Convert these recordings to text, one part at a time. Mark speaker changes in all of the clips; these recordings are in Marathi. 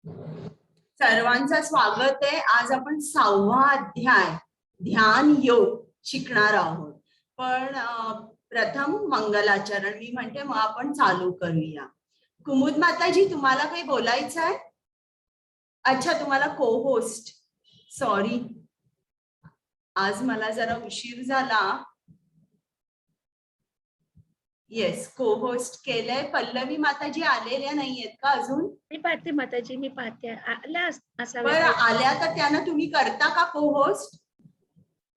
Speaker 1: सर्वांचं स्वागत आहे. आज आपण 6वा अध्याय ध्यान योग शिकणार आहोत. पण प्रथम मंगलाचरण मी म्हणते, मग आपण चालू करूया. कुमुद माताजी, तुम्हाला काही बोलायचं आहे? अच्छा, तुम्हाला को होस्ट. सॉरी, आज मला जरा उशीर झाला. येस, को होस्ट केलंय. पल्लवी माताजी आलेल्या नाहीयेत का अजून?
Speaker 2: मी पाहते माताजी, मी पाहते. आल्या
Speaker 1: बरं, आल्या तर त्यांना तुम्ही करता का को होस्ट?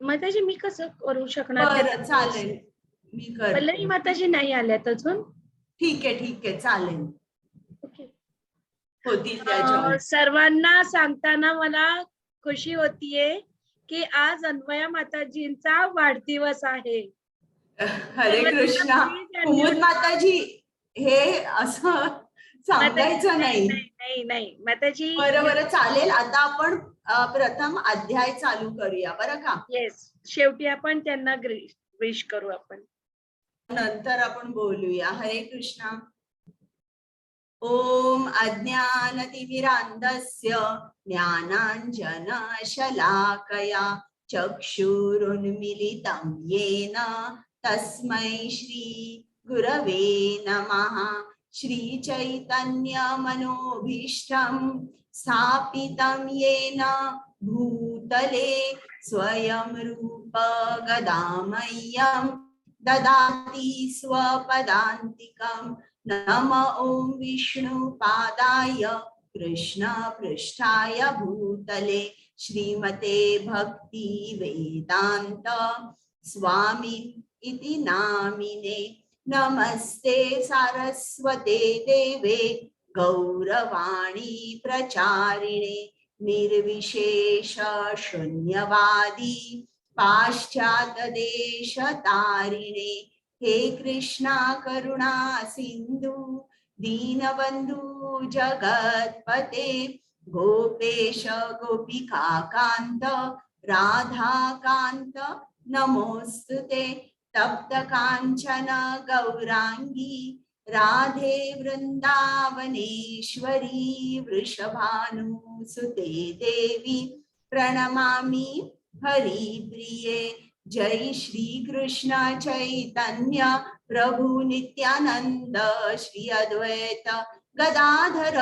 Speaker 2: माताजी मी कसं करू शकणार?
Speaker 1: बरं, चालेल, मी करते.
Speaker 2: पल्लवी माताजी नाही आल्यात अजून.
Speaker 1: ठीक आहे, चालेल.
Speaker 2: ओके.
Speaker 1: होतील त्या.
Speaker 2: सर्वांना सांगताना मला खुशी होतीये की आज अन्वया माताजींचा वाढदिवस आहे.
Speaker 1: हरे कृष्णा. कुमुद माताजी, हे असं सांगायचं नाही.
Speaker 2: नाही माताजी.
Speaker 1: बरं, चालेल. आता आपण प्रथम अध्याय चालू करूया, बरं का?
Speaker 2: येस, शेवटी आपण त्यांना विश करू. आपण
Speaker 1: नंतर आपण बोलूया. हरे कृष्णा. ओम अज्ञानतिमिरान्धस्य ज्ञानाञ्जनशलाकया चक्षुरुन्मीलितं येन तस्मै श्री गुरवे नमः. श्रीचैतन्यमनोभीष्टं स्थापितं येन भूतले स्वयं रूप गदामह्यं ददाति स्वपदान्तिकम्. नमः ओम विष्णुपादाय कृष्ण पृष्ठाय भूतले श्रीमते भक्ति वेदांत स्वामी इति नामिने. नमस्ते सारस्वते देवे गौरवाणी प्रचारिणे निर्विशेष शून्यवादी पाश्चात्य देश तारिणे. हे कृष्णा करुणा सिंधु दीनबंधु जगतपते गोपेश गोपिका कांत राधा कांत नमोस्तुते. तप्त कांचन गौरांगी राधे वृंदावनेश्वरी वृषभानुसुते देवी प्रणमामि हरिप्रिये. जय श्री कृष्ण चैतन्य प्रभु नित्यानंद श्री अद्वैत गदाधर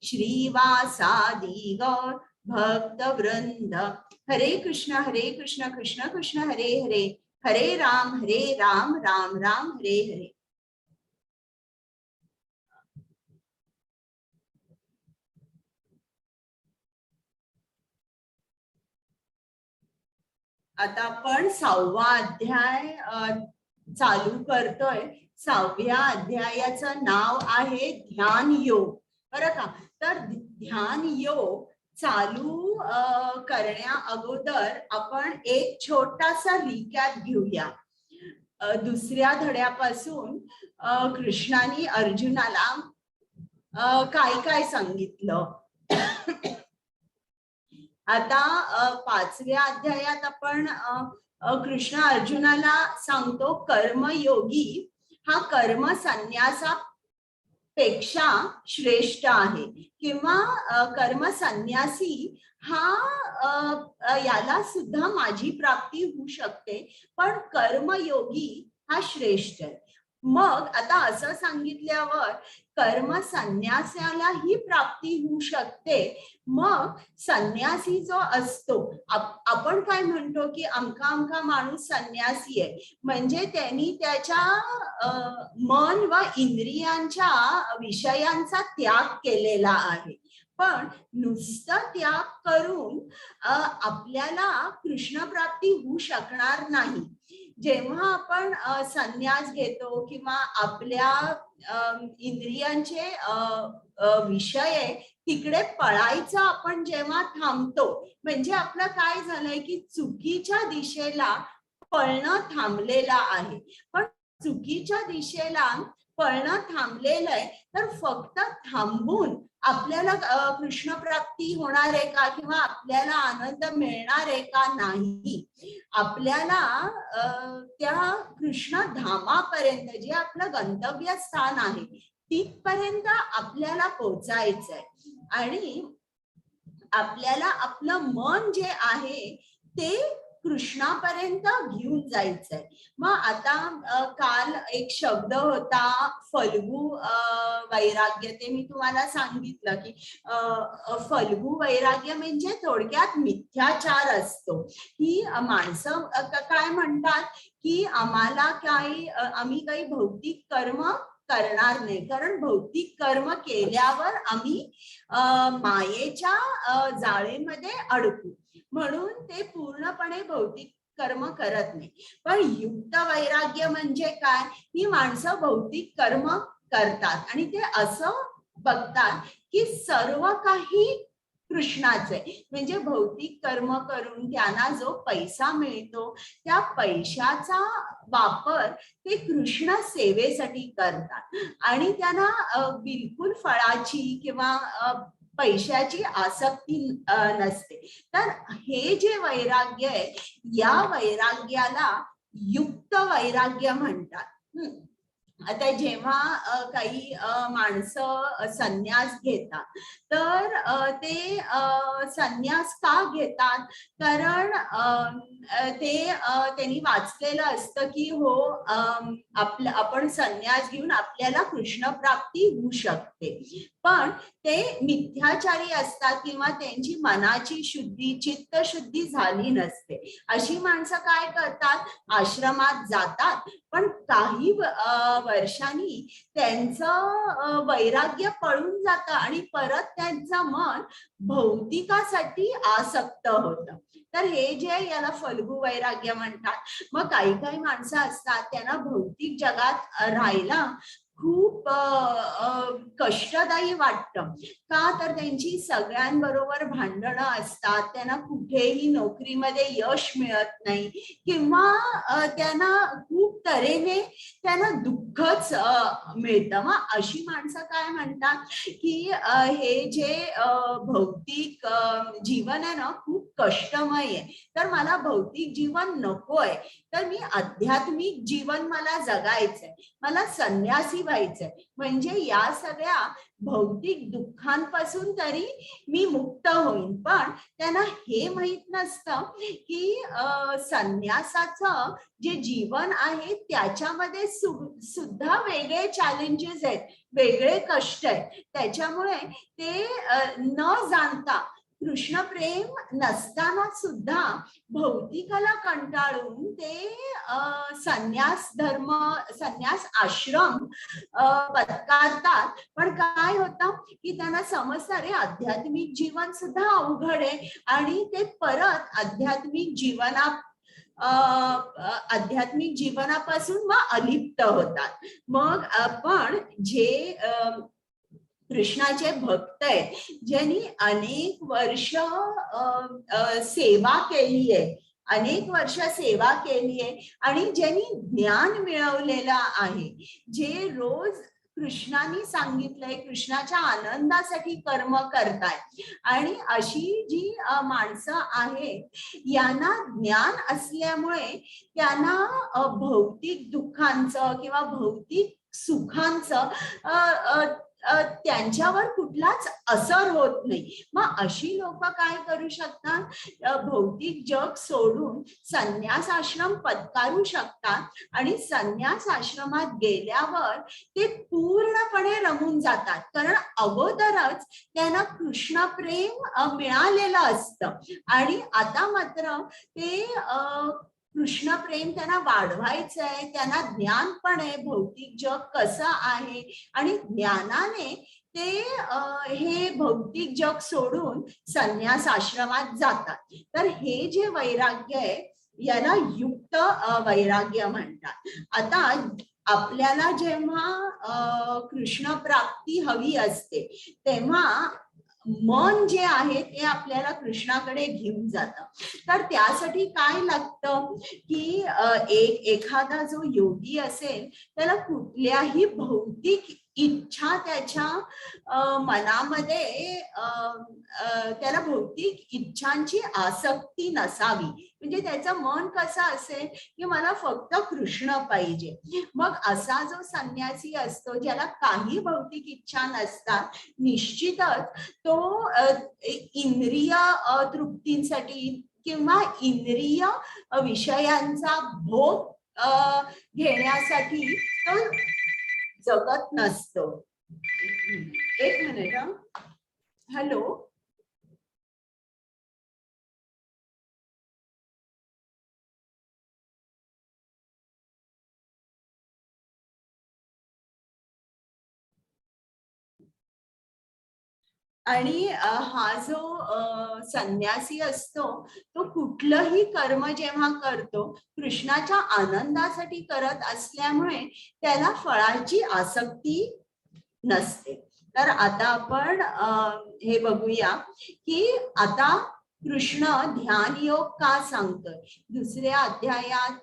Speaker 1: श्रीवासादि गौर भक्त वृंद. हरे कृष्ण कृष्ण कृष्ण हरे हरे, हरे राम राम राम हरे हरे. आता आपण 6वा अध्याय चालू करतोय. 6व्या अध्यायाचं नाव आहे ध्यान योग, बरं का? तर ध्यान योग चालू करण्या अगोदर आपण एक छोटासा रिकॅप घेऊया. दुसऱ्या धड्यापासून कृष्णाने अर्जुनाला काय काय सांगितलं. आता 5व्या अध्यायात आपण कृष्ण अर्जुनाला सांगतो कर्मयोगी हा कर्म संन्यासापेक्षा श्रेष्ठ आहे, किंवा कर्म संन्यासी हा याला सुद्धा माझी प्राप्ती होऊ शकते, पण कर्मयोगी हा श्रेष्ठ आहे. मग आता असं सांगितल्यावर कर्म संन्यासाला ही प्राप्ती होऊ शकते. मग संन्यासी जो असतो, आपण काय म्हणतो की अमका माणूस संन्यासी आहे, म्हणजे त्यांनी त्याच्या मन व इंद्रियांच्या विषयांचा त्याग केलेला आहे. पण नुसतं त्याग करून आपल्याला कृष्ण प्राप्ती होऊ शकणार नाही. जेव्हा आपण संन्यास घेतो किंवा आपल्या इंद्रियांचे विषय तिकडे पळायचं आपण जेव्हा थांबतो, म्हणजे आपलं काय झालंय की चुकीच्या दिशेला पळणं थांबलेलं आहे. पण चुकीच्या दिशेला पळणं थांबलेलं आहे, तर फक्त थांबून आपल्याला कृष्ण प्राप्ती होणार आहे का, किंवा आपल्याला आनंद मिळणार आहे का? नाही. आपल्याला त्या कृष्ण धामापर्यंत, जे आपलं गंतव्य स्थान आहे, तिथपर्यंत आपल्याला पोहोचायचंय. आणि आपल्याला आपलं मन जे आहे ते कृष्णापर्यंत घेऊन जायचंय. मग आता काल एक शब्द होता फल्गू वैराग्य, ते मी तुम्हाला सांगितलं की फल्गू वैराग्य म्हणजे थोडक्यात मिथ्याचार असतो. ही माणसं काय म्हणतात की आम्ही काही भौतिक कर्म करणार नाही, कारण भौतिक कर्म केल्यावर आम्ही मायेच्या जाळेमध्ये अडकू, म्हणून ते पूर्णपणे भौतिक कर्म करत नाही. पण युक्त वैराग्य म्हणजे काय? ही माणसं भौतिक कर्म करतात आणि ते असं बघतात की सर्व काही कृष्णाचे, म्हणजे भौतिक कर्म करून त्यांना जो पैसा मिळतो त्या पैशाचा वापर ते कृष्ण सेवेसाठी करतात आणि त्यांना बिलकुल फळाची किंवा पैशाची आसक्ती नसते. तर हे जे वैराग्य आहे या वैराग्याला युक्त वैराग्य म्हणतात. आता जेव्हा काही माणसं संन्यास घेतात तर ते संन्यास का घेतात? कारण त्यांनी वाचलेलं असतं की हो आपण संन्यास घेऊन आपल्याला कृष्ण प्राप्ती होऊ शकते, पण ते मिथ्याचारी असतात किंवा त्यांची मनाची शुद्धी चित्तशुद्धी झाली नसते. अशी माणसं काय करतात? आश्रमात जातात, पण काही वर्षांनी त्यांचं वैराग्य पळून जातं आणि परत त्यांचं मन भौतिकासाठी आसक्त होतं. तर हे जे याला फल्गू वैराग्य म्हणतात. मग काही काही माणसं असतात त्यांना भौतिक जगात राहायला खूप कष्टदायी वाटतं. का? तर त्यांची सगळ्यांबरोबर भांडणं असतात, त्यांना कुठेही नोकरीमध्ये यश मिळत नाही किंवा त्यांना खूप तऱ्हेने त्यांना दुःखच मिळतं. मग अशी माणसं काय म्हणतात की हे जे भौतिक जीवन आहे ना खूप कष्टमय आहे, तर मला भौतिक जीवन नकोय, तर मी आध्यात्मिक जीवन मला जगायचंय, मला संन्यासी व्हायचंय, म्हणजे या सगळ्या भौतिक दुःखांपासून तरी मी मुक्त होईन. पण त्यांना हे माहित नसतं की संन्यासाचं जे जीवन आहे त्याच्यामध्ये सुद्धा वेगळे चॅलेंजेस आहेत, वेगळे कष्ट आहेत. त्याच्यामुळे ते न जाणता कृष्ण प्रेम नसताना सुद्धा भौतिकाला कंटाळून ते संन्यास धर्म संन्यास आश्रम पत्करतात. पण काय होतं की त्यांना समजतं रे आध्यात्मिक जीवन सुद्धा अवघड आहे आणि ते परत आध्यात्मिक जीवनापासून मग अलिप्त होतात. मग आपण जे कृष्णाचे भक्त आहेत, ज्यांनी अनेक वर्ष सेवा केली आहे, अनेक वर्ष सेवा केली आहे आणि ज्यांनी ज्ञान मिळवलेलं आहे, जे रोज कृष्णाने सांगितलंय कृष्णाच्या आनंदासाठी कर्म करतायत, आणि अशी जी माणसं आहेत यांना ज्ञान असल्यामुळे त्यांना भौतिक दुःखांचं किंवा भौतिक सुखांचं त्यांच्यावर कुठलाच असर होत नाही. मग अशी लोक काय करू शकतात? भौतिक जग सोडून संन्यास आश्रम पत्करू शकतात आणि संन्यास आश्रमात गेल्यावर ते पूर्णपणे रमून जातात, कारण अगोदरच त्यांना कृष्ण प्रेम मिळालेलं असतं आणि आता मात्र ते कृष्ण प्रेम त्यांना वाढवायचंय, त्यांना ज्ञान पण आहे भौतिक जग कसं आहे आणि ज्ञानाने ते हे भौतिक जग सोडून संन्यास आश्रमात जातात. तर हे जे वैराग्य आहे याला युक्त वैराग्य म्हणतात. आता आपल्याला जेव्हा कृष्ण प्राप्ती हवी असते तेव्हा मन जे आहे ते आपल्याला कृष्णाकडे घेऊन जातं. तर त्यासाठी काय लागतं की एखादा जो योगी असेल त्याला कुठल्याही भौतिक इच्छा त्याच्या मनामध्ये त्याला भौतिक इच्छांची आसक्ती नसावी. म्हणजे त्याचं मन कसं असेल की मला फक्त कृष्ण पाहिजे. मग असा जो संन्यासी असतो ज्याला काही भौतिक इच्छा नसतात, निश्चितच तो इंद्रिय तृप्तींसाठी किंवा इंद्रिय विषयांचा भोग घेण्यासाठी तो जगत नसतो. एक मिनिट. हॅलो. आणि हा जो संन्यासी असतो तो कुठलंही कर्म जेव्हा करतो कृष्णाच्या आनंदासाठी करत असल्यामुळे त्याला फळाची आसक्ती नसते. तर आता आपण हे बघूया की आता कृष्ण ध्यान योग का सांगतोय. दुसऱ्या अध्यायात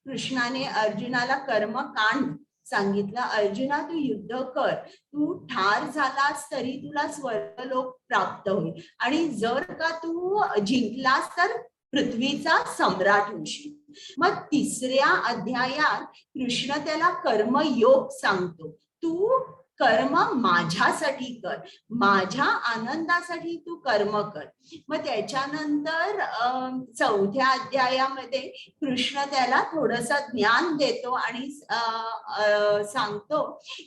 Speaker 1: कृष्णाने अर्जुनाला कर्मकांड सांगितलं. अर्जुना तू युद्ध कर, तू ठार झालास तरी तुला स्वर्गलोक प्राप्त होईल आणि जर का तू जिंकलास तर पृथ्वीचा सम्राट होशील. मग तिसऱ्या अध्यायात कृष्ण त्याला कर्मयोग सांगतो. तू कर्म माझ्यासाठी कर, माझ्या आनंदासाठी तू कर्म कर. मग त्याच्यानंतर चौथ्या अध्यायामध्ये कृष्ण त्याला थोडस ज्ञान देतो आणि सांगतो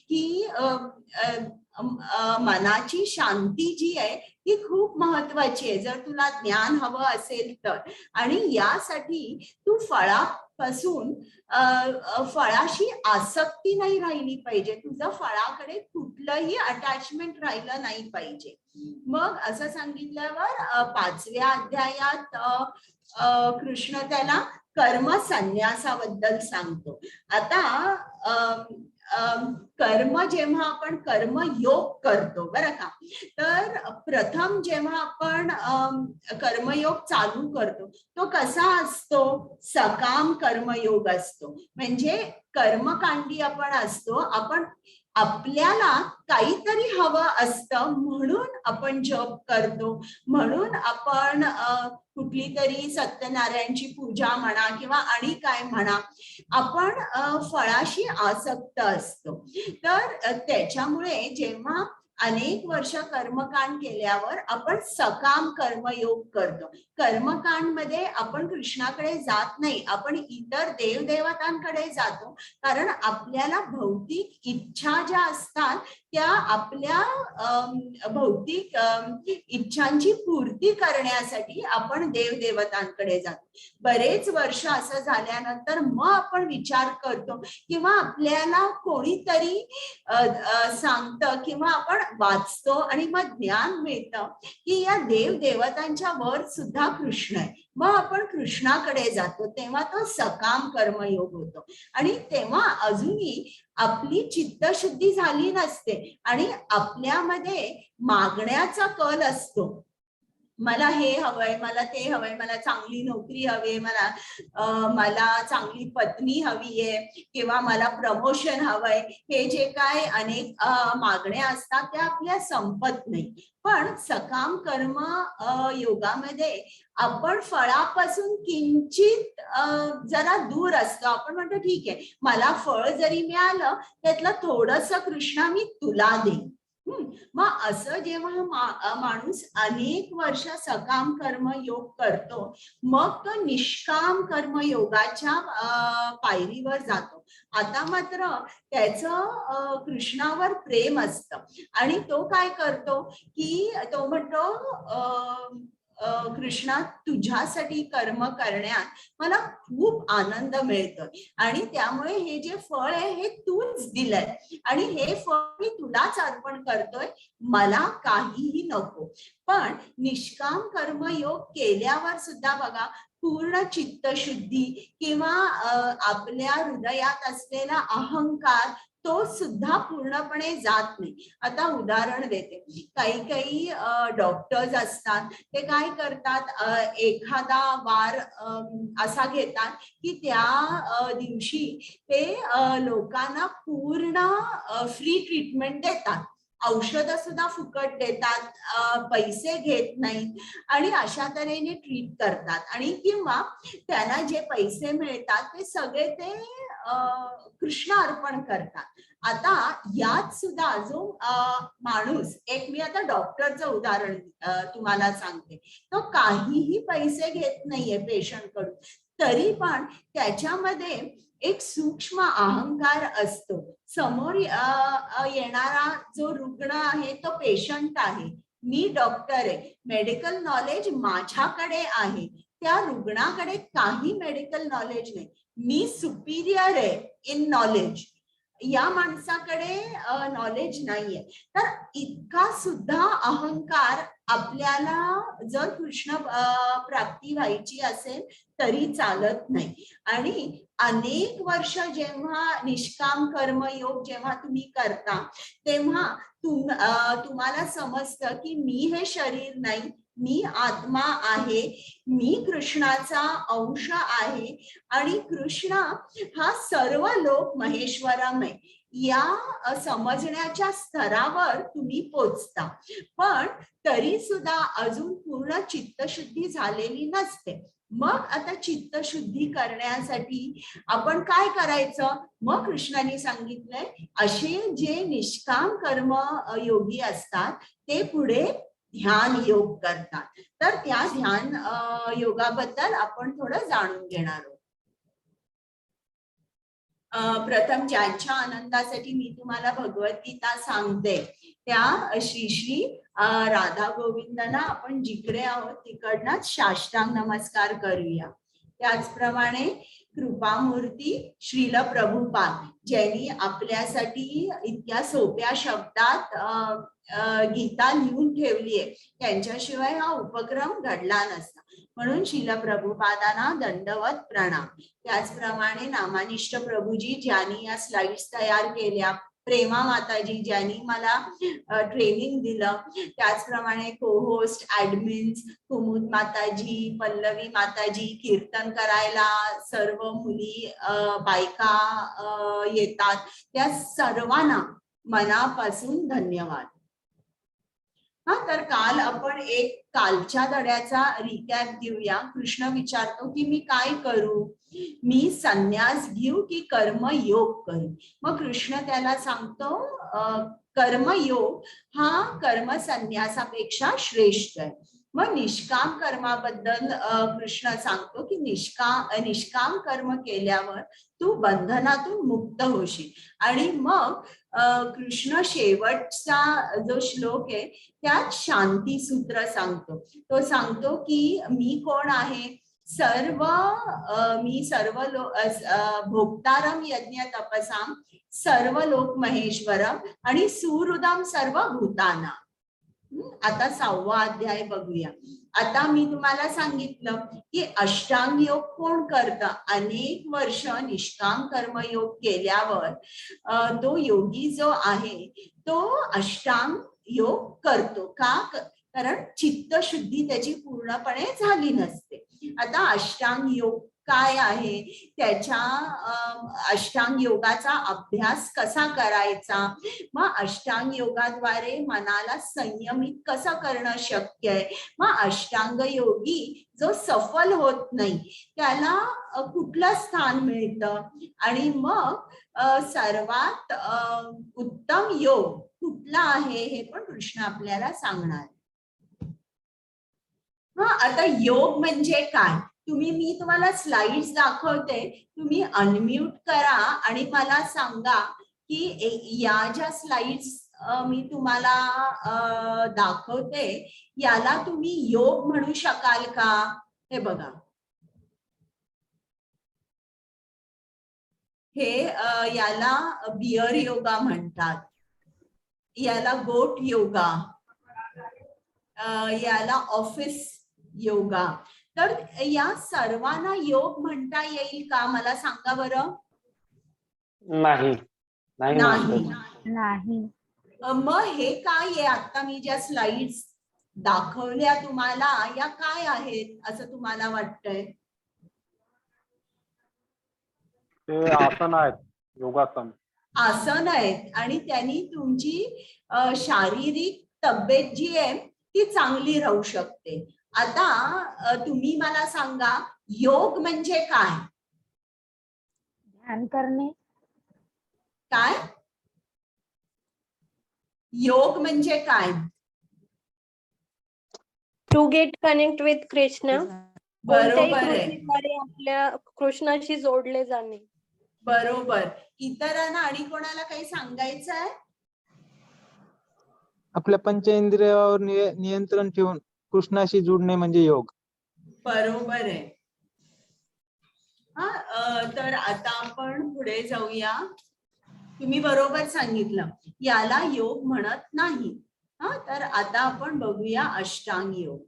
Speaker 1: की मनाची शांती जी आहे ती खूप महत्वाची आहे जर तुला ज्ञान हवं असेल तर. आणि यासाठी तू फळापासून फळाशी आसक्ती नाही राहिली पाहिजे, तुझं फळाकडे कुठलंही अटॅचमेंट राहिलं नाही पाहिजे. मग असं सांगितल्यावर पाचव्या अध्यायात कृष्ण त्याला कर्म संन्यासाबद्दल सांगतो. आता कर्म जेव्हा आपण कर्मयोग करतो बरं का, तर प्रथम जेव्हा आपण कर्मयोग चालू करतो तो कसा असतो, सकाम कर्मयोग असतो. म्हणजे कर्मकांडी आपण असतो, आपण आपल्याला काहीतरी हवं असतं म्हणून आपण जप करतो, म्हणून आपण कुठली तरी सत्यनारायणची पूजा म्हणा किंवा आणि काय म्हणा, आपण फळाशी आसक्त असतो. तर त्याच्यामुळे जेव्हा अनेक वर्ष कर्मकांड केल्यावर आपण सकाम कर्मयोग करतो. कर्मकांड मध्ये आपण कृष्णाकडे जात नाही, आपण इतर देवदेवतांकडे जातो. कारण आपल्याला भौतिक इच्छा ज्या असतात त्या आपल्या भौतिक इच्छांची पूर्ती करण्यासाठी आपण देवदेवतांकडे जातो. बरेच वर्ष असं झाल्यानंतर मग आपण विचार करतो किंवा आपल्याला कोणीतरी सांगतं किंवा आपण वाचतो आणि मग ज्ञान मिळतं की या देवदेवतांच्या वर सुद्धा कृष्ण आहे. मग आपण कृष्णाकडे जातो, तेव्हा तो सकाम कर्मयोग होतो. आणि तेव्हा अजूनही आपली चित्तशुद्धी झाली नसते आणि आपल्यामध्ये मागण्याचा कल असतो. मला हे हवंय, मला ते हवंय, मला चांगली नोकरी हवी, मला चांगली पत्नी हवी आहे किंवा मला प्रमोशन हवंय. हे जे काय अनेक मागण्या असतात त्या आपल्या संपत नाही. पण सकाम कर्म योगामध्ये आपण फळापासून किंचित जरा दूर असतो. आपण म्हणतो ठीक आहे, मला फळ जरी मिळालं त्यातलं थोडंसं कृष्णा मी तुला देईन. मग असं जेव्हा माणूस अनेक वर्ष सकाम कर्म योग करतो मग तो निष्काम कर्म योगाच्या पायरीवर जातो. आता मात्र त्याचं कृष्णावर प्रेम असतं आणि तो काय करतो की तो म्हणतो कृष्णा तुझ्यासाठी कर्म करण्यात मला खूप आनंद मिळतोय आणि त्यामुळे हे जे फळ आहे हे तूच दिलंय आणि हे फळ मी तुलाच अर्पण करतोय, मला काहीही नको. पण निष्काम कर्मयोग केल्यावर सुद्धा बघा पूर्ण चित्तशुद्धी किंवा आपल्या हृदयात असलेला अहंकार तो सुद्धा पूर्णपणे जात नाही. आता उदाहरण देते, काही काही डॉक्टर्स असतात, ते काय करतात, एखादा वार असा घेतात की त्या दिवशी ते लोकांना पूर्ण फ्री ट्रीटमेंट देतात, औषधं सुद्धा फुकट देतात, पैसे घेत नाहीत आणि अशा तऱ्हेने ट्रीट करतात. आणि किंवा त्यांना जे पैसे मिळतात ते सगळे ते कृष्ण अर्पण करतात. आता यात सुद्धा जो माणूस, एक मी आता डॉक्टरचं उदाहरण तुम्हाला सांगते, तो काहीही पैसे घेत नाहीये पेशंट कडून, तरी पण त्याच्यामध्ये एक सूक्ष्म अहंकार असतो. समोर येणारा जो रुग्ण आहे तो पेशंट आहे, मी डॉक्टर आहे, मेडिकल नॉलेज माझ्याकडे आहे, त्या रुग्णाकडे काही मेडिकल नॉलेज नाही, मी सुपिरियर आहे इन नॉलेज, या माणसाकडे नॉलेज नाहीये. तर इतका सुद्धा अहंकार आपल्याला जर कृष्ण प्राप्ती व्हायची असेल तरी चालत नाही. आणि अनेक वर्ष जेव्हा निष्काम कर्मयोग जेव्हा तुम्ही करता, तेव्हा तुम्हाला समजतं की मी हे शरीर नाही, मी आत्मा आहे, मी कृष्णाचा अंश आहे आणि कृष्ण हा सर्व लोक महेश्वरम आहे, या समजण्याच्या स्तरावर तुम्ही पोचता. पण तरी सुद्धा अजून पूर्ण चित्तशुद्धी झालेली नसते. मग आता चित्तशुद्धी करण्यासाठी आपण काय करायचं? मग कृष्णाने सांगितलंय, असे जे निष्काम कर्म योगी असतात ते पुढे ध्यान योग करतात. तर त्या ध्यान योगाबद्दल आपण थोडं जाणून घेणार आहोत. प्रथम ज्यांच्या आनंदासाठी मी तुम्हाला भगवद्गीता सांगते, त्या श्री श्री राधा गोविंदांना आपण जिकडे आहोत तिकडनंच साष्टांग नमस्कार करूया. त्याचप्रमाणे कृपामूर्ती श्रील प्रभुपाद, ज्यांनी आपल्यासाठी इतक्या सोप्या शब्दात गीता लिहून ठेवली आहे, त्यांच्याशिवाय हा उपक्रम घडला नसता. म्हणून श्रील प्रभुपादांना दंडवत प्रणाम. त्याचप्रमाणे नामानिष्ठ प्रभूजी ज्यांनी या स्लाइड्स तयार केल्या, प्रेमा माताजी ज्यांनी मला ट्रेनिंग दिलं, त्याचप्रमाणे को होस्ट ऍडमिन्स कुमुद माताजी, पल्लवी माताजी, कीर्तन करायला सर्व मुली बायका येतात, त्या सर्वांना मनापासून धन्यवाद. तर काल आपण एक कालच्या धड्याचा रिकॅप देऊया. कृष्ण विचारतो की मी काय करू, मी संन्यास घेऊ की कर्मयोग करू? मग कृष्ण त्याला सांगतो कर्मयोग हा कर्म संन्यासापेक्षा श्रेष्ठ आहे. मग निष्काम कर्माबद्दल कृष्ण सांगतो की निष्काम कर्म केल्यावर तू बंधनातून मुक्त होशील. आणि मग कृष्ण शेवटचा जो श्लोक आहे त्यात शांती सूत्र सांगतो. तो सांगतो की मी कोण आहे, मी सर्व भोक्तारम यज्ञ तपसाम सर्व लोक महेश्वरम आणि सुहृदम सर्व भूताना. आता 6वा अध्याय बघूया. आता मी तुम्हाला सांगितलं की अष्टांग योग कोण करतं, अनेक वर्ष निष्काम कर्मयोग केल्यावर तो योगी जो आहे तो अष्टांग योग करतो. का? कारण चित्तशुद्धी त्याची पूर्णपणे झाली नसते. आता अष्टांग योग काय आहे, त्याच्या अष्टांग योगाचा अभ्यास कसा करायचा, मग अष्टांग योगाद्वारे मनाला संयमित कसं करणं शक्य आहे, मग अष्टांग योगी जो सफल होत नाही त्याला कुठलं स्थान मिळतं, आणि मग सर्वात उत्तम योग कुठला आहे हे पण कृष्ण आपल्याला सांगणार. आता योग म्हणजे काय, मी तुम्हाला स्लाइड्स दाखवते, तुम्ही अनम्यूट करा आणि मला सांगा की या ज्या स्लाइड्स मी तुम्हाला दाखवते याला तुम्ही योग म्हणू शकाल का? हे बघा, हे याला बियर योगा म्हणतात, याला गोट योगा, याला ऑफिस योगा, तर या सर्वांना योग म्हणता येईल का, मला सांगा बरं.
Speaker 3: नाही नाही
Speaker 1: नाही.
Speaker 4: नाही.
Speaker 1: मग हे काय आहे, आता मी ज्या स्लाइड्स दाखवल्या तुम्हाला, या काय आहेत असं तुम्हाला वाटतंय?
Speaker 3: ते आसन आहेत, योगासन.
Speaker 1: आसन आहेत आणि त्यांनी तुमची शारीरिक तब्येत जी आहे ती चांगली राहू शकते. आता तुम्ही मला सांगा, योग म्हणजे काय?
Speaker 4: ध्यान करणे.
Speaker 1: काय योग म्हणजे काय?
Speaker 5: To get connect with Krishna. कोणत्याही
Speaker 1: बरोबर आहे,
Speaker 5: कृतीद्वारे आपल्या कृष्णाशी जोडले जाणे.
Speaker 1: बरोबर. इतरांना आणि कोणाला काही सांगायचं आहे?
Speaker 6: आपल्या पंचेंद्रियावर नियंत्रण ठेवून कृष्णाशी जुडणे म्हणजे योग.
Speaker 1: बरोबर आहे. तर आता आपण पुढे जाऊया. तुम्ही बरोबर सांगितलं, याला योग म्हणत नाही. तर आता आपण बघूया अष्टांग योग.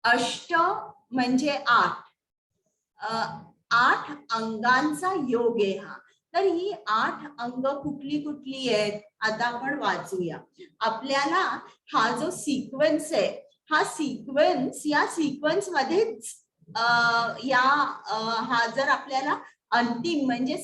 Speaker 1: अष्ट म्हणजे 8. 8 अंगांचा योग आहे हा. तर ही 8 अंग कुठली कुठली आहेत आता आपण वाचूया. आपल्याला हा जो सिक्वेन्स आहे, हा सिक्वेन्स, या सिक्वेन्स मध्येच हा जर आपल्याला अंतिम म्हणजे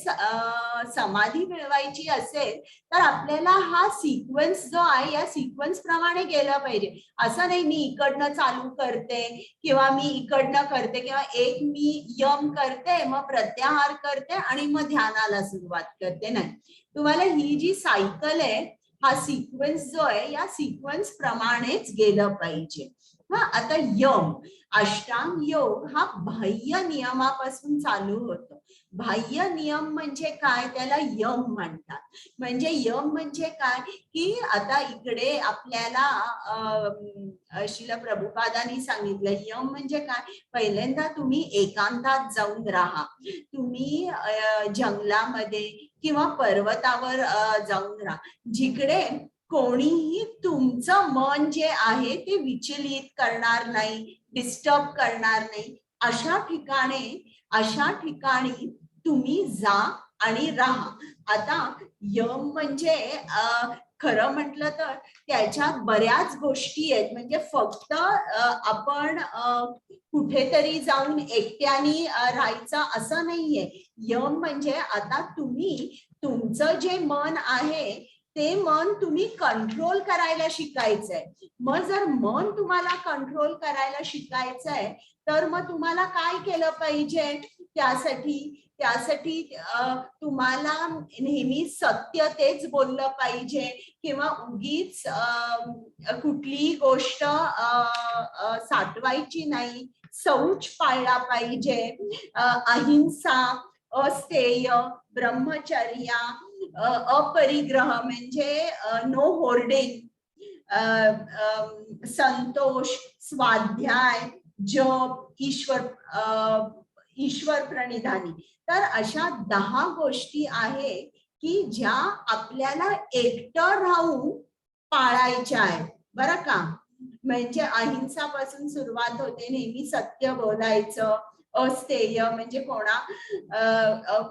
Speaker 1: समाधी मिळवायची असेल तर आपल्याला हा सिक्वेन्स जो आहे या सिक्वेन्स प्रमाणे गेला पाहिजे. असं नाही मी इकडनं चालू करते किंवा मी इकडनं करते किंवा एक मी यम करते मग प्रत्याहार करते आणि मग ध्यानाला सुरुवात करते. नाही, तुम्हाला ही जी सायकल आहे, हा सिक्वेन्स जो आहे या सिक्वेन्स प्रमाणेच गेलं पाहिजे. आता यम, अष्टांग योग हा बाह्य नियमापासून चालू होतो. बाह्य नियम म्हणजे काय, त्याला यम म्हणतात. म्हणजे यम म्हणजे काय की आता इकडे आपल्याला श्रील प्रभुपादांनी सांगितलं, यम म्हणजे काय, पहिल्यांदा तुम्ही एकांतात जाऊन राहा. तुम्ही जंगलामध्ये किंवा पर्वतावर जाऊन राहा, जिकडे कोणीही तुमचं मन जे आहे ते विचलित करणार नाही, डिस्टर्ब करणार नाही. अशा ठिकाणी तुम्ही जा आणि राहा. आता यम म्हणजे खरं म्हटलं तर त्याच्यात बऱ्याच गोष्टी आहेत. म्हणजे फक्त आपण कुठेतरी जाऊन एकट्याने राहायचं असं नाहीये. यम म्हणजे आता तुम्ही तुमचं जे मन आहे ते मन तुम्ही कंट्रोल करायला शिकायचंय. मग जर मन तुम्हाला कंट्रोल करायला शिकायचंय तर मग तुम्हाला काय केलं पाहिजे, त्यासाठी तुम्हाला नेहमी सत्य तेच बोललं पाहिजे किंवा उगीच कुठलीही गोष्ट साठवायची नाही. शौच पाळला पाहिजे, अहिंसा, अस्तेय, ब्रह्मचर्या, अपरिग्रह म्हणजे नो होर्डिंग, संतोष, स्वाध्याय, जप, ईश्वर प्रणिधानी. तर अशा 10 गोष्टी आहे की ज्या आपल्याला एकटं राहून पाळायच्या आहेत, बरं का. म्हणजे अहिंसापासून सुरुवात होते, नेहमी सत्य बोलायचं. अस्तेय म्हणजे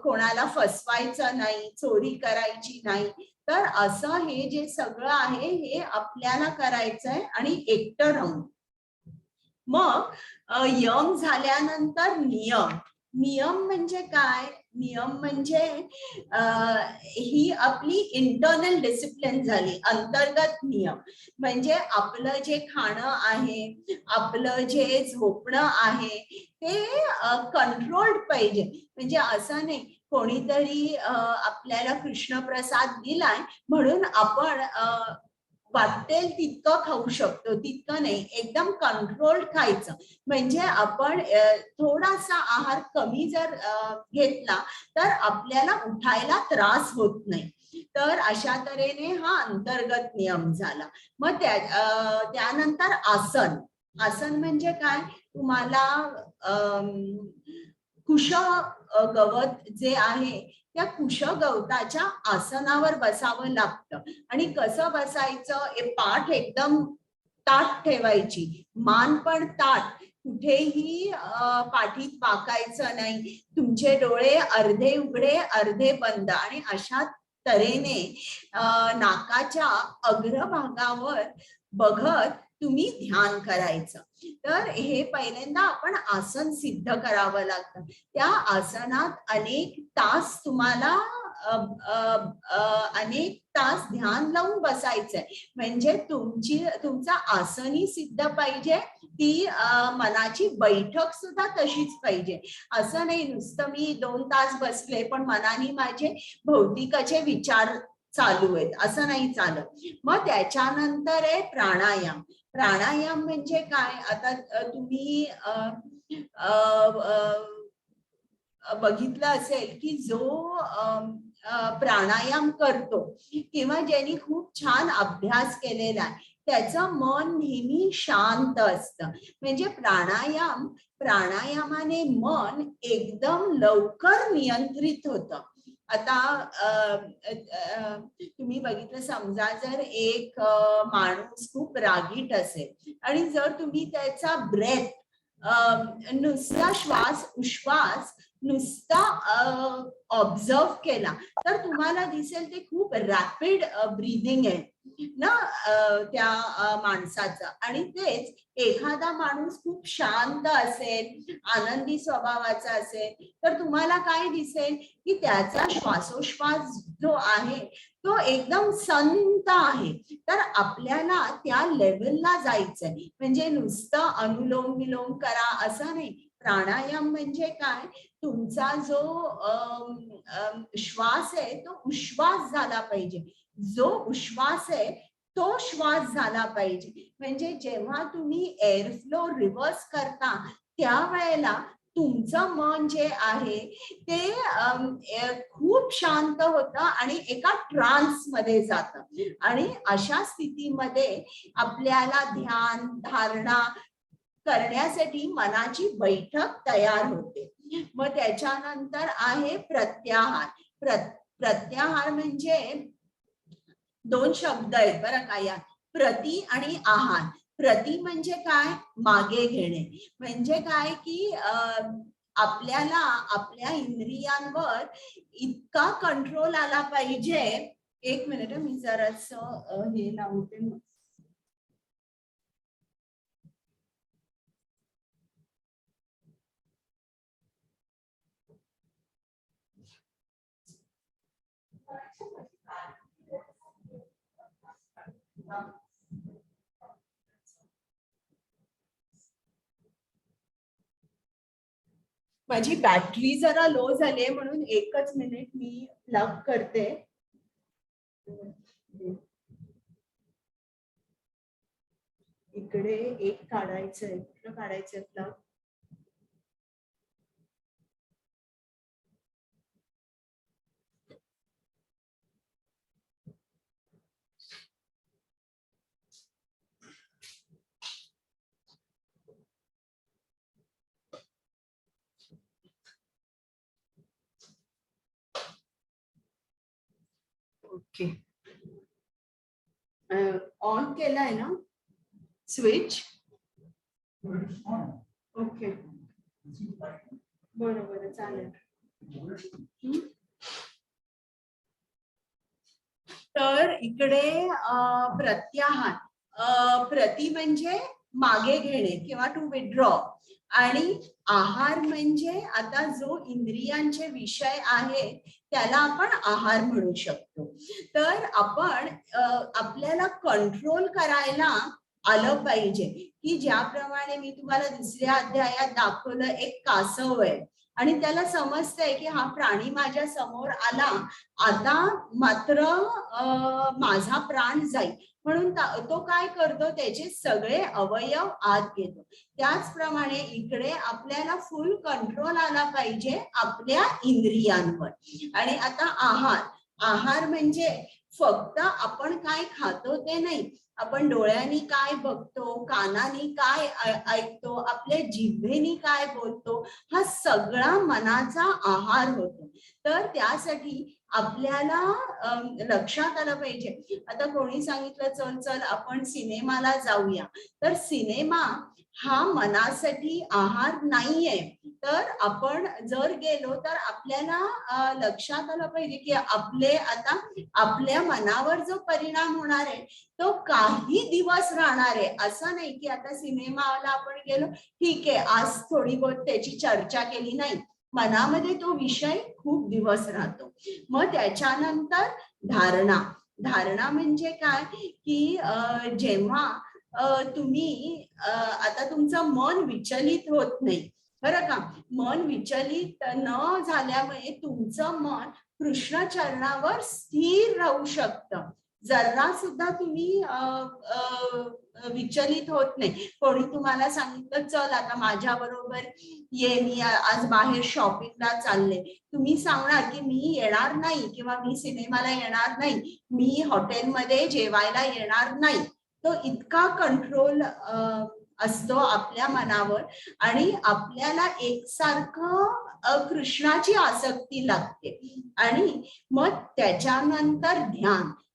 Speaker 1: कोणाला फसवायचं नाही, चोरी करायची नाही. तर असं हे जे सगळं आहे हे आपल्याला करायचंय आणि एकटं राहून. मग यम झाल्यानंतर नियम म्हणजे काय, नियम म्हणजे ही आपली इंटरनल डिसिप्लिन झाली, अंतर्गत नियम. म्हणजे आपलं जे खाणं आहे, आपलं जे झोपणं आहे ते कंट्रोल्ड पाहिजे. म्हणजे असं नाही कोणीतरी आपल्याला कृष्णप्रसाद दिलाय म्हणून आपण वाटेल तितकं खाऊ शकतो, तितकं नाही, एकदम कंट्रोल्ड खायचं. म्हणजे आपण थोडासा आहार कमी जर घेतला तर आपल्याला उठायला त्रास होत नाही. तर अशा तऱ्हेने हा अंतर्गत नियम झाला. मग त्यानंतर आसन म्हणजे काय, तुम्हाला कुश गवत जे आहे त्या कुश गवताच्या आसनावर बसावं लागतं. आणि कसं बसायचं, हे पाठ एकदम ताठ ठेवायची, मान पण ताठ, कुठेही पाठीत वाकायचं नाही, तुमचे डोळे अर्धे उघडे अर्धे बंद आणि अशा तऱ्हेने नाकाच्या अग्रभागावर बघत तुम्ही ध्यान करायचं. तर हे पहिल्यांदा आपण आसन सिद्ध करावं लागतं. त्या आसनात अनेक तास तुम्हाला अनेक तास ध्यान लावून बसायचंय. म्हणजे तुमचं आसनही सिद्ध पाहिजे, ती मनाची बैठक सुद्धा तशीच पाहिजे. असं नाही नुसतं मी 2 तास बसले पण मनाने माझे भौतिकाचे विचार चालू आहेत, असं नाही चालत. मग त्याच्यानंतर आहे प्राणायाम. प्राणायाम म्हणजे काय, आता तुम्ही बघितलं असेल की जो प्राणायाम करतो किंवा ज्यांनी खूप छान अभ्यास केलेला आहे त्याचं मन नेहमी शांत असतं. म्हणजे प्राणायामाने मन एकदम लवकर नियंत्रित होतं. आता तुम्ही बघितलं, समजा जर एक माणूस खूप रागीट असेल आणि जर तुम्ही त्याचा ब्रेथ नुसता श्वास उश्वास नुसता ऑब्झर्व केला तर तुम्हाला दिसेल ते खूप रॅपिड ब्रीदिंग आहे ना त्या माणसाचं. आणि तेच एखादा माणूस खूप शांत असेल, आनंदी स्वभावाचा असेल तर तुम्हाला काय दिसेल की त्याचा श्वासोश्वास जो आहे तो एकदम संत आहे. तर आपल्याला त्या लेवलला जायचंय. म्हणजे नुसतं अनुलोम विलोम करा असं नाही. प्राणायाम म्हणजे काय, तुमचा जो श्वास आहे तो उश्वास झाला पाहिजे, जो उश्वास आहे तो श्वास झाला पाहिजे. म्हणजे जेव्हा तुम्ही एअर फ्लो रिव्हर्स करता त्यावेळेला तुमचं मन जे आहे ते खूप शांत होतं आणि एका ट्रान्स मध्ये जातं. आणि अशा स्थितीमध्ये आपल्याला ध्यान धारणा करण्यासाठी मनाची बैठक तयार होते. मग त्याच्यानंतर आहे प्रत्याहार. प्रत्याहार म्हणजे 2 शब्द आहेत बरं का यात, प्रति आणि आहार. प्रति म्हणजे काय, मागे घेणे. म्हणजे काय की आपल्याला आपल्या इंद्रियांवर इतका कंट्रोल आला पाहिजे. एक मिनिट मी जरासं हे लावते. माझी बॅटरी जरा लो झाली म्हणून 1च मिनिट मी प्लग करते. इकडे एक काढायचंय, कुठलं काढायचंय प्लग. ओके, ऑन केलाय ना स्विच. ओके बरोबर चालेल. तर इकडे प्रत्याहार, प्रति म्हणजे मागे घेणे किंवा टू विथड्रॉ, आणि आहार म्हणजे आता जो इंद्रियांचे विषय आहे त्याला आपण आहार म्हणू शकतो. तर आपण आपल्याला कंट्रोल करायला आलं पाहिजे की ज्याप्रमाणे मी तुम्हाला 2ऱ्या अध्यायात दाखवलं, एक कासव आहे आणि त्याला समजतंय की हा प्राणी माझ्या समोर आला, आता मात्र माझा प्राण जाईल, म्हणून तो काय करतो, त्याचे सगळे अवयव आत घेतो. त्याचप्रमाणे इकडे आपल्याला फुल कंट्रोल आला पाहिजे आपल्या इंद्रियांवर. आणि आता आहार म्हणजे फक्त आपण काय खातो ते नाही, आपण डोळ्यांनी काय बघतो, कानानी काय ऐकतो, आपल्या जिभेनी काय बोलतो, हा सगळा मनाचा आहार होतो. तर त्यासाठी आपल्याला लक्षात आलं पाहिजे. आता कोणी सांगितलं चल चल आपण सिनेमाला जाऊया, तर सिनेमा हा मनासाठी आहार नाहीये. तर आपण जर गेलो तर आपल्याला लक्षात आलं पाहिजे की आपल्या मनावर जो परिणाम होणार आहे तो काही दिवस राहणार आहे. असं नाही की आता सिनेमाला आपण गेलो, ठीक आहे आज थोडी बहुत त्याची चर्चा केली, नाही, मनामध्ये तो विषय खूप दिवस राहतो. मग त्याच्यानंतर धारणा म्हणजे काय की जेव्हा तुम्ही आता तुमचं मन विचलित होत नाही, बरं का. मन विचलित न झाल्यामुळे तुमचं मन कृष्ण चरणावर स्थिर राहू शकतं. जरा सुद्धा तुम्ही विचलित होत नाही. कोणी तुम्हाला सांगितलं चल आता माझ्या बरोबर ये, मी आज बाहेर शॉपिंगला चालले, तुम्ही सांगणार की मी येणार नाही किंवा मी सिनेमाला येणार नाही, मी हॉटेलमध्ये जेवायला येणार नाही. तो इतका कंट्रोल असतो आपल्या मनावर आणि आपल्याला एकसारखं कृष्णाची आसक्ती लागते. आणि मग त्याच्यानंतर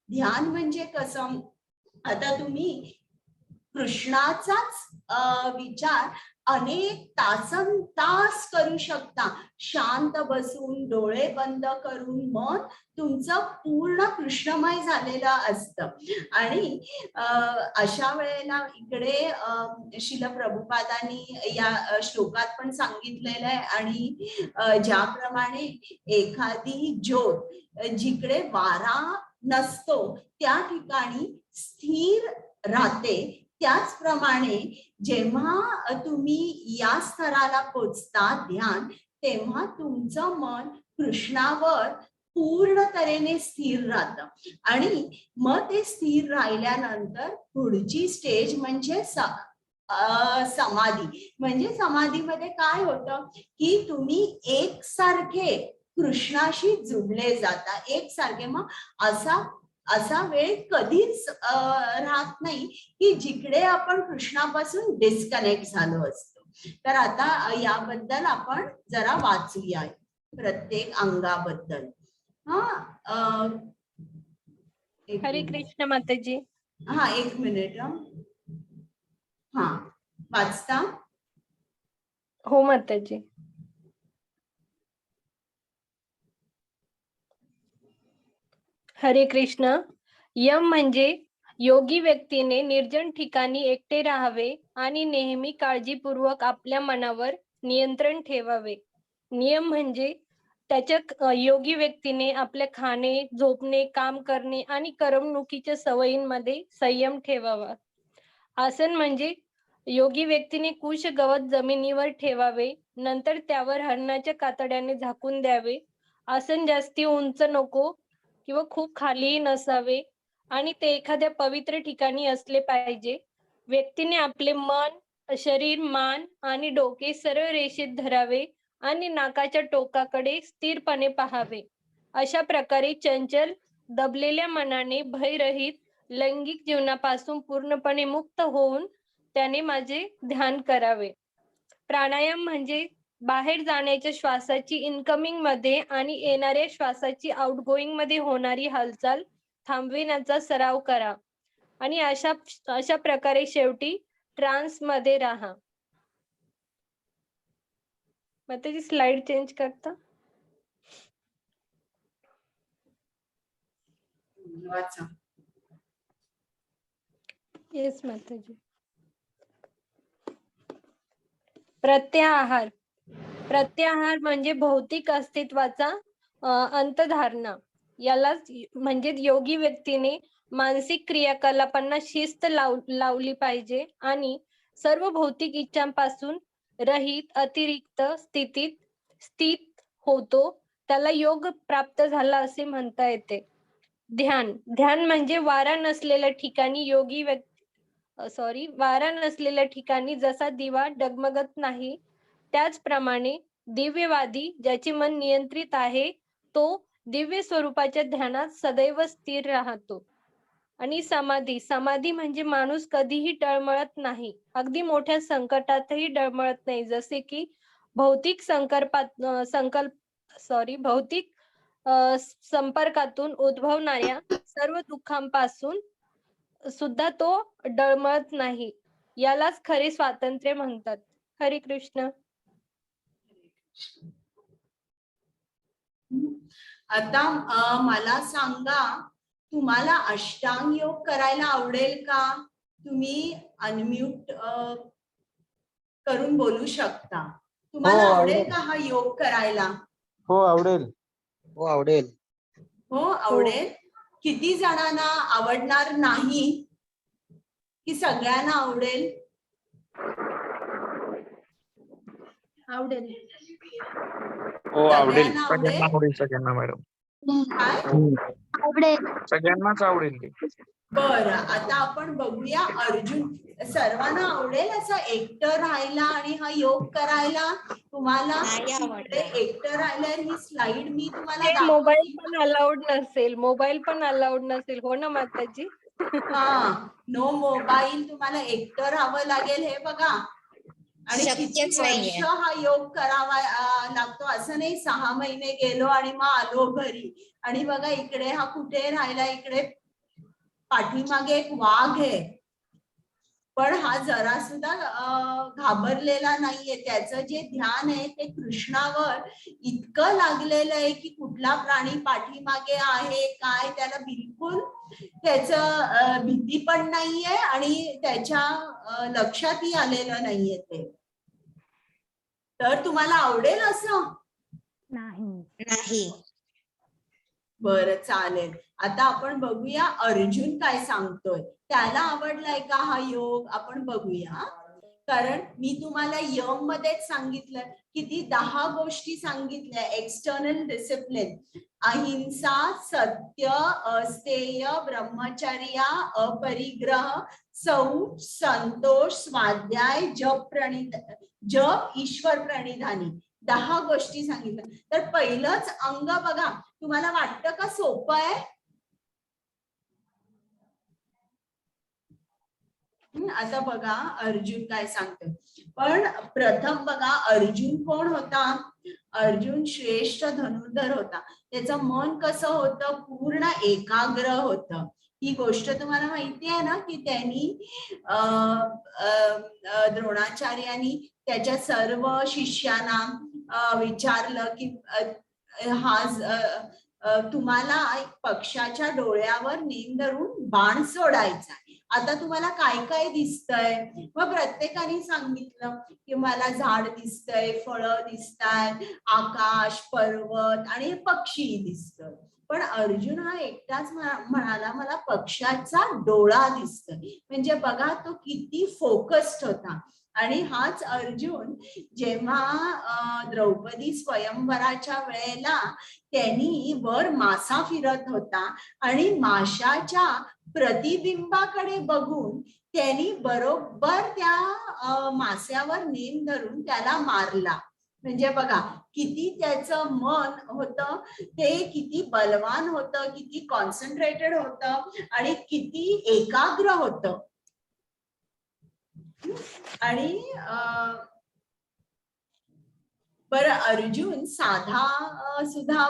Speaker 1: ध्यान म्हणजे कसं, आता तुम्ही कृष्णाचाच विचार अनेक तास करू शकता, शांत बसून डोळे बंद करून मन तुमचं पूर्ण कृष्णमय झालेलं असतं. आणि अशा वेळेला इकडे शिल प्रभुपादांनी या श्लोकात पण सांगितलेलं आहे. आणि ज्याप्रमाणे एखादी ज्योत जिकडे वारा नसतो त्या ठिकाणी स्थिर राहते, त्याचप्रमाणे जेव्हा तुम्ही या स्तराला पोचता ध्यान, तेव्हा तुमचं मन कृष्णावर पूर्ण तऱ्हेने स्थिर राहतं. आणि मग ते स्थिर राहिल्यानंतर पुढची स्टेज म्हणजे समाधी. म्हणजे समाधीमध्ये काय होतं की तुम्ही एकसारखे कृष्णाशी जुडले जाता, एकसारखे. मग असा वेळ कधीच राहत नाही की जिकडे आपण कृष्णापासून डिस्कनेक्ट झालो असतो. तर आता याबद्दल आपण जरा वाचूया प्रत्येक अंगाबद्दल.
Speaker 5: हरे कृष्ण माताजी.
Speaker 1: हा, एक मिनिट. हा, वाचता?
Speaker 5: हो माताजी. हरे कृष्ण. यम म्हणजे योगी व्यक्तीने निर्जन ठिकाणी एकटे राहावे आणि नेहमी काळजीपूर्वक आपल्या मनावर नियंत्रण ठेवावे. नियम म्हणजे त्याच्या योगी व्यक्तीने आपले खाणे, झोपणे, काम करणे आणि करमणुकीच्या सवयींमध्ये संयम ठेवावा. आसन म्हणजे योगी व्यक्तीने कुश गवत जमिनीवर ठेवावे, नंतर त्यावर हरणाच्या कातड्याने झाकून द्यावे. आसन जास्ती उंच नको किंवा खूप खालीही नसावे आणि ते एखाद्या पवित्र ठिकाणी असले पाहिजे. व्यक्तीने आपले मन, शरीर, मान आणि डोके सरळ रेषेत धरावे आणि नाकाच्या टोकाकडे स्थिरपणे पाहावे. अशा प्रकारे चंचल, दबलेल्या मनाने भयरहित लैंगिक जीवनापासून पूर्णपणे मुक्त होऊन त्याने माझे ध्यान करावे. प्राणायाम म्हणजे बाहेर जाण्याच्या श्वासाची इनकमिंग मध्ये आणि येणाऱ्या श्वासाची आउटगोईंग मध्ये होणारी हालचाल थांबविण्याचा सराव करा आणि अशा प्रकारे शेवटी ट्रान्स मध्ये राहा. मग त्याची स्लाइड चेंज करता.
Speaker 1: वाचा.
Speaker 5: येस माताजी. प्रत्याहार. प्रत्याहार म्हणजे भौतिक अस्तित्वाचा अंतधारणा. याला म्हणजे योगी व्यक्तीने मानसिक क्रियाकलापांना शिस्त लावली पाहिजे आणि सर्व भौतिक इच्छांपासून रहित अतिरिक्त स्थित होतो, त्याला योग प्राप्त झाला असे म्हणता येते. ध्यान म्हणजे वारा नसलेल्या ठिकाणी जसा दिवा डगमगत नाही, त्याचप्रमाणे दिव्यवादी ज्याचे मन नियंत्रित आहे तो दिव्य स्वरूपाच्या ध्यानात सदैव स्थिर राहतो. आणि समाधी म्हणजे माणूस कधीही डळमळत नाही, अगदी मोठ्या संकटातही डळमळत नाही. जसे की भौतिक संपर्कातून उद्भवणाऱ्या सर्व दुःखांपासून सुद्धा तो डळमळत नाही. यालाच खरे स्वातंत्र्य म्हणतात. हरे कृष्ण.
Speaker 1: आता मला सांगा, तुम्हाला अष्टांग योग करायला आवडेल का? तुम्ही अनम्यूट करून बोलू शकता. तुम्हाला
Speaker 6: हो,
Speaker 1: आवडेल
Speaker 6: आवडेल.
Speaker 1: का हा योग करायला?
Speaker 6: हो आवडेल.
Speaker 4: हो आवडेल.
Speaker 1: हो आवडेल. किती जणांना आवडणार नाही की सगळ्यांना आवडेल?
Speaker 2: आवडेल.
Speaker 3: हो आवडेल.
Speaker 1: सगळ्यांना आवडेल.
Speaker 4: सगळ्यांना आवडेल. सगळ्यांना मॅडम.
Speaker 1: काय?
Speaker 4: सगळ्यांनाच आवडेल ते.
Speaker 1: बरं, आता आपण बघूया. अर्जुन, सर्वांना आवडेल असं एकटं राहायला आणि हा योग करायला? तुम्हाला इकडे एकटं राहायला ही स्लाइड मी तुम्हाला
Speaker 5: मोबाईल
Speaker 1: दाखवली.
Speaker 5: पण अलाउड नसेल. मोबाईल पण अलाउड नसेल. हो ना माताजी?
Speaker 1: हा, नो मोबाईल. तुम्हाला एकटं राहावं लागेल हे बघा. आणि किती वर्ष हा योग करावा लागतो असं नाही. 6 महिने गेलो आणि मग आलो घरी. आणि बघा इकडे हा कुठे राहिला, इकडे पाठीमागे एक वाघ आहे, पण हा जरा सुद्धा घाबरलेला नाहीये. त्याचं जे ध्यान आहे ते कृष्णावर इतकं लागलेलं आहे की कुठला प्राणी पाठीमागे आहे काय त्याला बिलकुल त्याचं भीती पण नाहीये आणि त्याच्या लक्षातही आलेलं नाहीये ते. तर तुम्हाला आवडेल असं?
Speaker 7: नाही.
Speaker 1: बरं, चालेल. आता आपण बघूया अर्जुन काय सांगतोय. त्याला आवडलाय का हा योग? आपण बघूया. कारण मी तुम्हाला यम मध्येच सांगितलं, किती 10 गोष्टी सांगितल्या. एक्सटर्नल डिसिप्लिन, अहिंसा, सत्य, अस्तेय, ब्रह्मचर्य, अपरिग्रह, सौच, संतोष, स्वाध्याय, जप, ईश्वर प्रणिधानी. 10 गोष्टी सांगितल्या. तर पहिलंच अंग बघा, तुम्हाला वाटतं का सोपं आहे? आता बघा अर्जुन काय सांगतोय. पण प्रथम बघा, अर्जुन कोण होता? अर्जुन श्रेष्ठ धनुर्धर होता. त्याचं मन कसं होतं? पूर्ण एकाग्र होतं. ही गोष्ट तुम्हाला माहिती आहे ना की त्यांनी द्रोणाचार्यांनी त्याच्या सर्व शिष्यांना विचारलं की तुम्हाला पक्षाच्या डोळ्यावर नेम धरून बाण सोडायचा. आता तुम्हाला काय काय दिसतंय? मग प्रत्येकाने सांगितलं की मला झाड दिसतंय, फळं दिसतायत, आकाश, पर्वत आणि पक्षी दिसतोय. पण अर्जुन हा एकटाच म्हणाला मला पक्षाचा डोळा दिसतोय. म्हणजे बघा तो किती फोकस्ड होता. आणि हाच अर्जुन जेव्हा द्रौपदी स्वयंवराच्या वेळेला त्यांनी वर मासा फिरत होता आणि माशाच्या प्रतिबिंबाकडे बघून त्यांनी बरोबर त्या मास्यावर नेम धरून त्याला मारला. म्हणजे बघा किती त्याचं मन होतं ते किती बलवान होतं, किती कॉन्सन्ट्रेटेड होतं आणि किती एकाग्र होतं. आणि बरं, अर्जुन साधा सुद्धा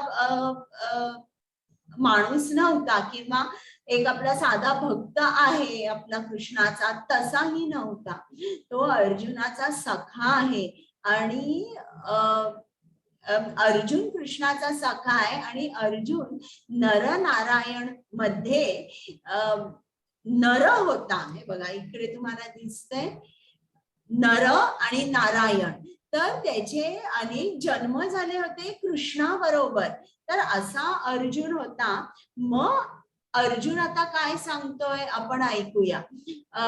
Speaker 1: माणूस नव्हता किंवा एक आपला साधा भक्त आहे आपला कृष्णाचा, तसाही नव्हता. तो अर्जुनाचा सखा आहे. आणि अर्जुन कृष्णाचा सखा आहे. आणि अर्जुन नरनारायण मध्ये नर होता. हे बघा इकडे तुम्हाला दिसतंय नर आणि नारायण. तर त्याचे अनेक जन्म झाले होते कृष्णाबरोबर. तर असा अर्जुन होता. मग अर्जुन आता काय सांगतोय आपण ऐकूया.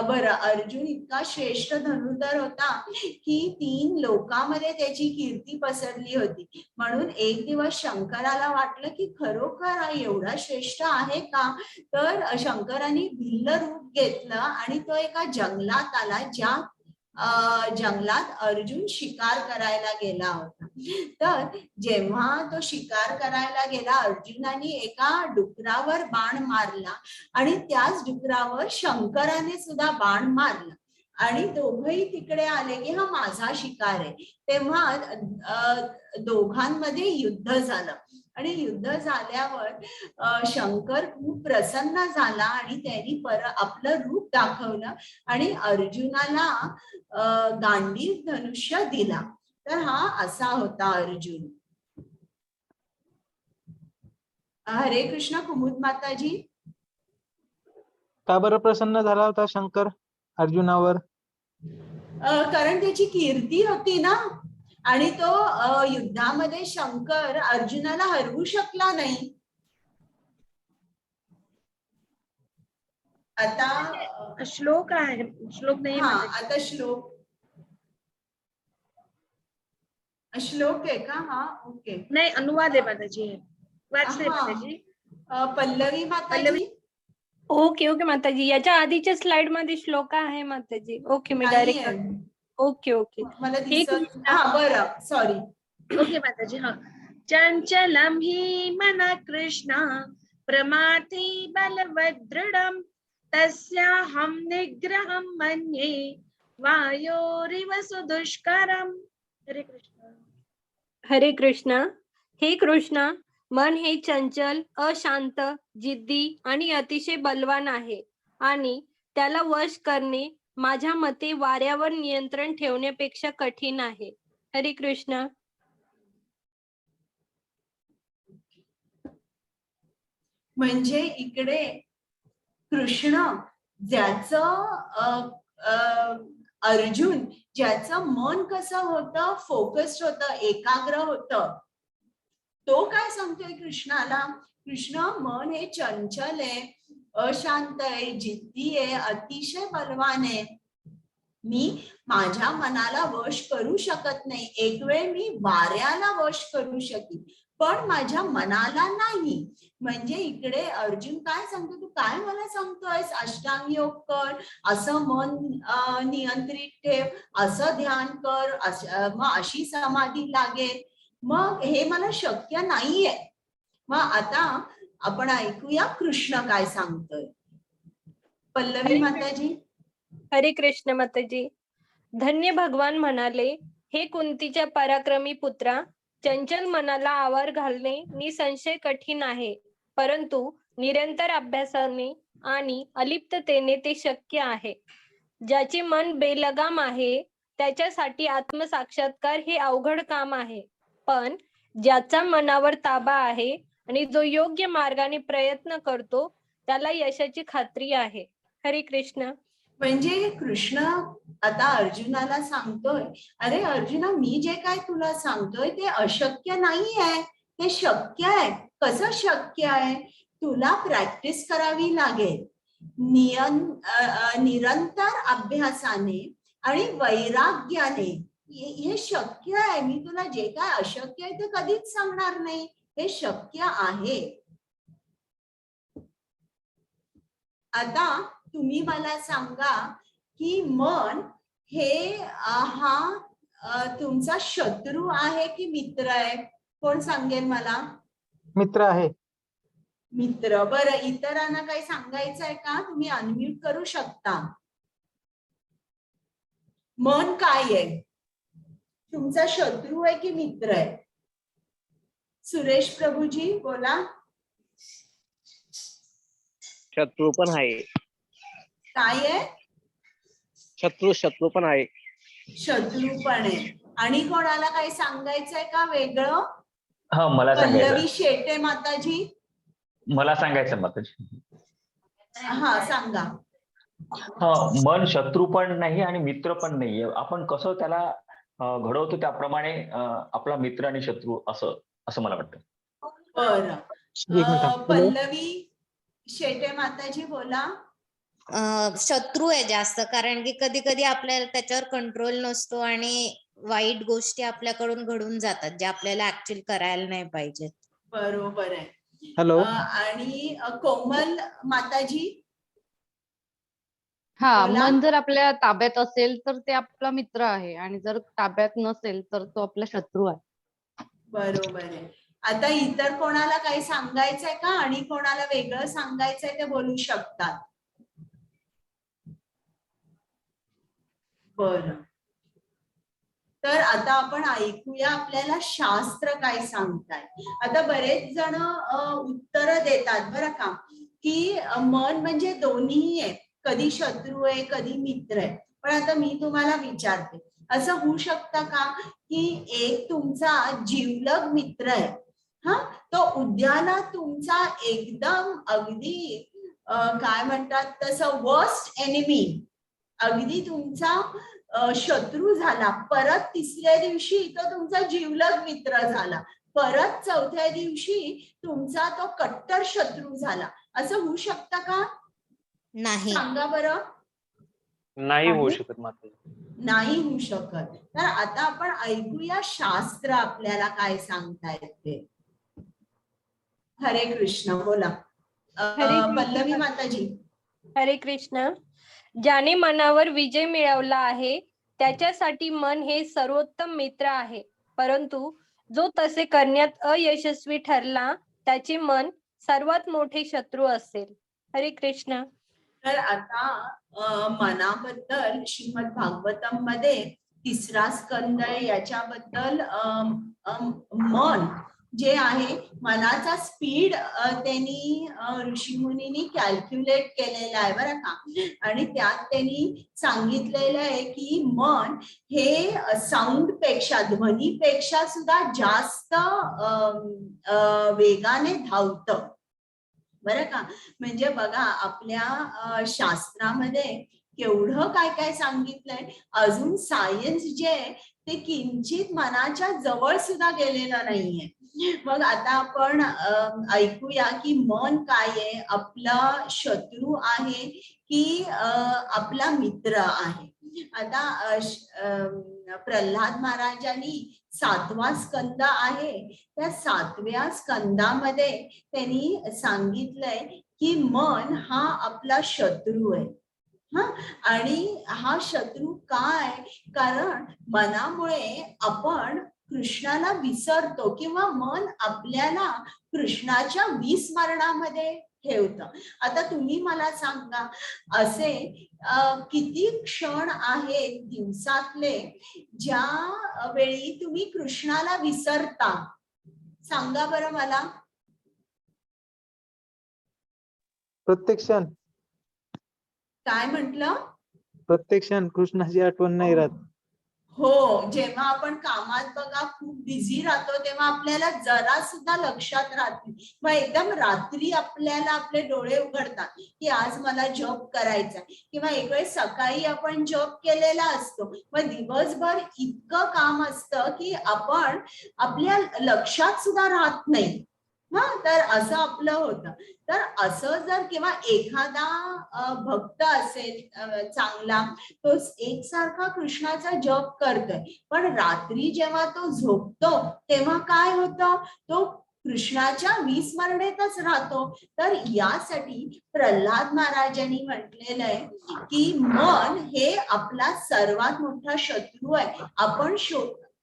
Speaker 1: बरं, अर्जुन इतका श्रेष्ठ धनुर्धर होता की 3 लोकांमध्ये त्याची कीर्ती पसरली होती. म्हणून एक दिवस शंकराला वाटलं की खरोखर हा एवढा श्रेष्ठ आहे का? तर शंकराने भिल्ल रूप घेतलं आणि तो एका जंगलात आला, ज्या जंगलात अर्जुन शिकार करायला गेला होता. तर जेव्हा तो शिकार करायला गेला, अर्जुनाने एका डुकरावर बाण मारला आणि त्याच डुकरावर शंकराने सुद्धा बाण मारला. आणि दोघंही तिकडे आले की हा माझा शिकार आहे. तेव्हा दोघांमध्ये युद्ध झालं. आणि युद्ध झाल्यावर शंकर खूप प्रसन्न झाला आणि त्यांनी आपलं रूप दाखवलं आणि अर्जुनाला गांडीव धनुष्य दिला. तर हा असा होता अर्जुन. हरे कृष्ण. कुमुद माताजी.
Speaker 6: का बरं प्रसन्न झाला होता शंकर अर्जुनावर?
Speaker 1: कारण त्याची कीर्ती होती ना, आणि तो युद्धामध्ये शंकर अर्जुनाला हरवू शकला नाही. आता
Speaker 2: श्लोक आहे, श्लोक नाही
Speaker 1: हा,
Speaker 2: माताजी.
Speaker 1: आता श्लोक आहे का? हा, ओके.
Speaker 2: नाही, अनुवाद आहे माताजी. वाचते
Speaker 1: हा.
Speaker 2: माताजी.
Speaker 1: पल्लवी माताजी.
Speaker 5: ओके ओके माताजी, याच्या आधीच्या स्लाइड मध्ये श्लोक आहे माताजी. ओके, मी डायरेक्ट.
Speaker 1: नाहीये.
Speaker 5: Okay okay.
Speaker 1: मला
Speaker 5: हे
Speaker 1: दिसत.
Speaker 5: कृष्णा.
Speaker 1: हा, बरं, सॉरी.
Speaker 2: ओके माताजी. हा. चंचलम हि मन कृष्ण प्रमाथि बलवदृढम तस्याहं निग्रहं मन्ये वायोरिव सुदुष्करम. हरे कृष्ण.
Speaker 5: हरे कृष्णा. हे कृष्णा, मन हे चंचल, अशांत, जिद्दी आणि अतिशय बलवान आहे आणि त्याला वश करणे माझ्या मते वाऱ्यावर नियंत्रण ठेवण्यापेक्षा कठीण आहे. हरे कृष्ण.
Speaker 1: म्हणजे इकडे कृष्ण ज्याचं अर्जुन ज्याचं मन कसं होतं, फोकस्ड होतं, एकाग्र होतं, तो काय सांगतोय कृष्णाला? कृष्ण मन हे चंचल आहे, अशांत आहे, जिद्दी आहे, अतिशय बलवान आहे. मी माझ्या मनाला वश करू शकत नाही. एक वेळ मी वाऱ्याला वश करू शकीन, पण माझ्या मनाला नाही. म्हणजे इकडे अर्जुन काय सांगतो? तू काय मला सांगतोयस अष्टांग योग कर, असं मन नियंत्रित ठेव, असं ध्यान कर, मग अशी समाधी लागेल. मग हे मला शक्य नाहीये. मग आता आपण ऐकूया कृष्ण काय सांगतोय. पल्लवी माताजी.
Speaker 5: हरे कृष्ण माताजी. धन्य भगवान म्हणाले, हे कुंतीच्या पराक्रमी पुत्रा, चंचल मनाला आवार घालणे निसंशय कठीण आहे, परंतु निरंतर अभ्यासाने आणि अलिप्ततेने ते शक्य आहे. ज्याचे मन बेलगाम आहे त्याच्यासाठी आत्मसाक्षात्कार हे अवघड काम आहे, पण ज्याचा मनावर ताबा आहे आणि जो योग्य मार्गाने प्रयत्न करतो त्याला यशाची खात्री आहे. हरे कृष्ण.
Speaker 1: म्हणजे कृष्ण आता अर्जुनाला सांगतोय, अरे अर्जुना, मी जे काय तुला सांगतोय ते अशक्य नाही आहे, ते शक्य आहे. कसं शक्य आहे? तुला प्रॅक्टिस करावी लागेल. निरंतर अभ्यासाने आणि वैराग्याने हे शक्य आहे. मी तुला जे काय अशक्य आहे ते कधीच सांगणार नाही, हे शक्य आहे. आता तुम्ही मला सांगा की मन हे हा तुमचा शत्रू आहे की मित्र आहे? कोण सांगेल मला?
Speaker 6: मित्र आहे.
Speaker 1: मित्र. बरं, इतरांना काही सांगायचं आहे का? तुम्ही अनम्यूट करू शकता. मन काय आहे? तुमचा शत्रू आहे की मित्र आहे? सुरेश प्रभूजी बोला.
Speaker 3: शत्रू पण आहे.
Speaker 1: काय आहे?
Speaker 3: शत्रू पण आहे.
Speaker 1: शत्रू पण आहे. आणि कोणाला काही सांगायचंय का वेगळं?
Speaker 8: हा, मला सांगायचं.
Speaker 1: पल्लवी शेटे माताजी.
Speaker 8: मला सांगायचं माताजी.
Speaker 1: हा, सांगा.
Speaker 8: हा, मन शत्रू पण नाही आणि मित्र पण नाहीये. आपण कसं त्याला घडवतो त्याप्रमाणे आपला मित्र आणि शत्रू असं मला वाटतं.
Speaker 1: बरं, पल्लवी शेटे माताजी बोला.
Speaker 7: शत्रू आहे जास्त, कारण की कधी कधी आपल्याला त्याच्यावर कंट्रोल नसतो आणि वाईट गोष्टी आपल्याकडून घडून जातात ज्या आपल्याला ऍक्च्युअली करायला नाही पाहिजे.
Speaker 1: बरोबर आहे.
Speaker 6: हॅलो.
Speaker 1: आणि कोमल माताजी.
Speaker 9: हा,
Speaker 1: बोला.
Speaker 9: मन जर आपल्या ताब्यात असेल तर ते आपला मित्र आहे आणि जर ताब्यात नसेल तर तो आपला शत्रू आहे.
Speaker 1: बरोबर आहे. आता इतर कोणाला काही सांगायचंय का आणि कोणाला वेगळं सांगायचंय ते बोलू शकतात. बरं, तर आता आपण ऐकूया आपल्याला शास्त्र काय सांगताय. आता बरेच जण उत्तर देतात बरं का, की मन म्हणजे दोन्ही आहे, कधी शत्रू आहे कधी मित्र आहे. पण आता मी तुम्हाला विचारते, असं होऊ शकतं का की एक तुमचा जिवलग मित्र आहे, हा, तो उद्यानात तुमचा एकदम अगदी काय म्हणतात तसं वर्स्ट एनिमी, अगदी तुमचा शत्रू झाला, परत तिसऱ्या दिवशी तो तुमचा जिवलग मित्र झाला, परत चौथ्या दिवशी तुमचा तो कट्टर शत्रू झाला, असं होऊ शकतं का?
Speaker 7: नाही.
Speaker 1: सांगा बरं.
Speaker 3: नाही होऊ शकत माता.
Speaker 1: नाही होऊ शकत. तर आता आपण ऐकूया शास्त्र आपल्याला काय सांगतायत ते. हरे कृष्ण. बोला
Speaker 5: हरे कृष्ण.
Speaker 1: पल्लवी माताजी.
Speaker 5: हरे कृष्ण. ज्याने मनावर विजय मिळवला आहे त्याच्यासाठी मन हे सर्वोत्तम मित्र आहे, परंतु जो तसे करण्यात अयशस्वी ठरला त्याचे मन सर्वात मोठे शत्रू असेल. हरे कृष्ण.
Speaker 1: तर आता मनाबद्दल श्रीमद भागवतम मध्ये 3रा स्कंद याच्याबद्दल मन जे आहे, मनाचा स्पीड त्यांनी ऋषीमुनींनी कॅल्क्युलेट केलेला आहे बरं का. आणि त्यात त्यांनी सांगितलेलं आहे की मन हे साऊंड पेक्षा, ध्वनीपेक्षा सुद्धा जास्त वेगाने धावतं बरं का. म्हणजे बघा आपल्या शास्त्रामध्ये केवढं काय काय सांगितलंय. अजून सायन्स जे आहे ते किंचित मनाच्या जवळ सुद्धा गेलेलं नाहीये. मग आता आपण ऐकूया की मन काय आहे, आपला शत्रू आहे की आपला मित्र आहे. आता प्रल्हाद महाराजांनी 7वा स्कंद आहे, त्या 7व्या स्कंदामध्ये त्यांनी सांगितलंय की मन हा आपला शत्रू आहे. हा, आणि हा शत्रू काय, कारण मनामुळे आपण कृष्णाला विसरतो किंवा मन आपल्याला कृष्णाच्या विस्मरणामध्ये ठेवतं. आता तुम्ही मला सांगा, असे किती क्षण आहेत दिवसातले ज्या वेळी तुम्ही कृष्णाला विसरता? सांगा बरं मला.
Speaker 6: प्रत्येक क्षण.
Speaker 1: काय म्हंटल?
Speaker 6: प्रत्येक क्षण कृष्णाची आठवण नाही राहत.
Speaker 1: हो, जेव्हा आपण कामात बघा खूप बिझी राहतो तेव्हा आपल्याला जरा सुद्धा लक्षात राहत नाही. मग एकदम रात्री आपल्याला आपले डोळे उघडतात की आज मला जॉब करायचा, किंवा एक वेळ सकाळी आपण जॉब केलेला असतो, मग दिवसभर इतकं काम असतं की आपण आपल्या लक्षात सुद्धा राहत नाही. हा, तर असं आपलं होतं. तर असं जर किंवा एखादा भक्त असेल चांगला, तो एकसारखा कृष्णाचा जप करतोय, पण रात्री जेव्हा तो झोपतो तेव्हा काय होतं, तो कृष्णाच्या विस्मरणेतच राहतो. तर यासाठी प्रल्हाद महाराजांनी म्हटलेलं आहे की मन हे आपला सर्वात मोठा शत्रू आहे. आपण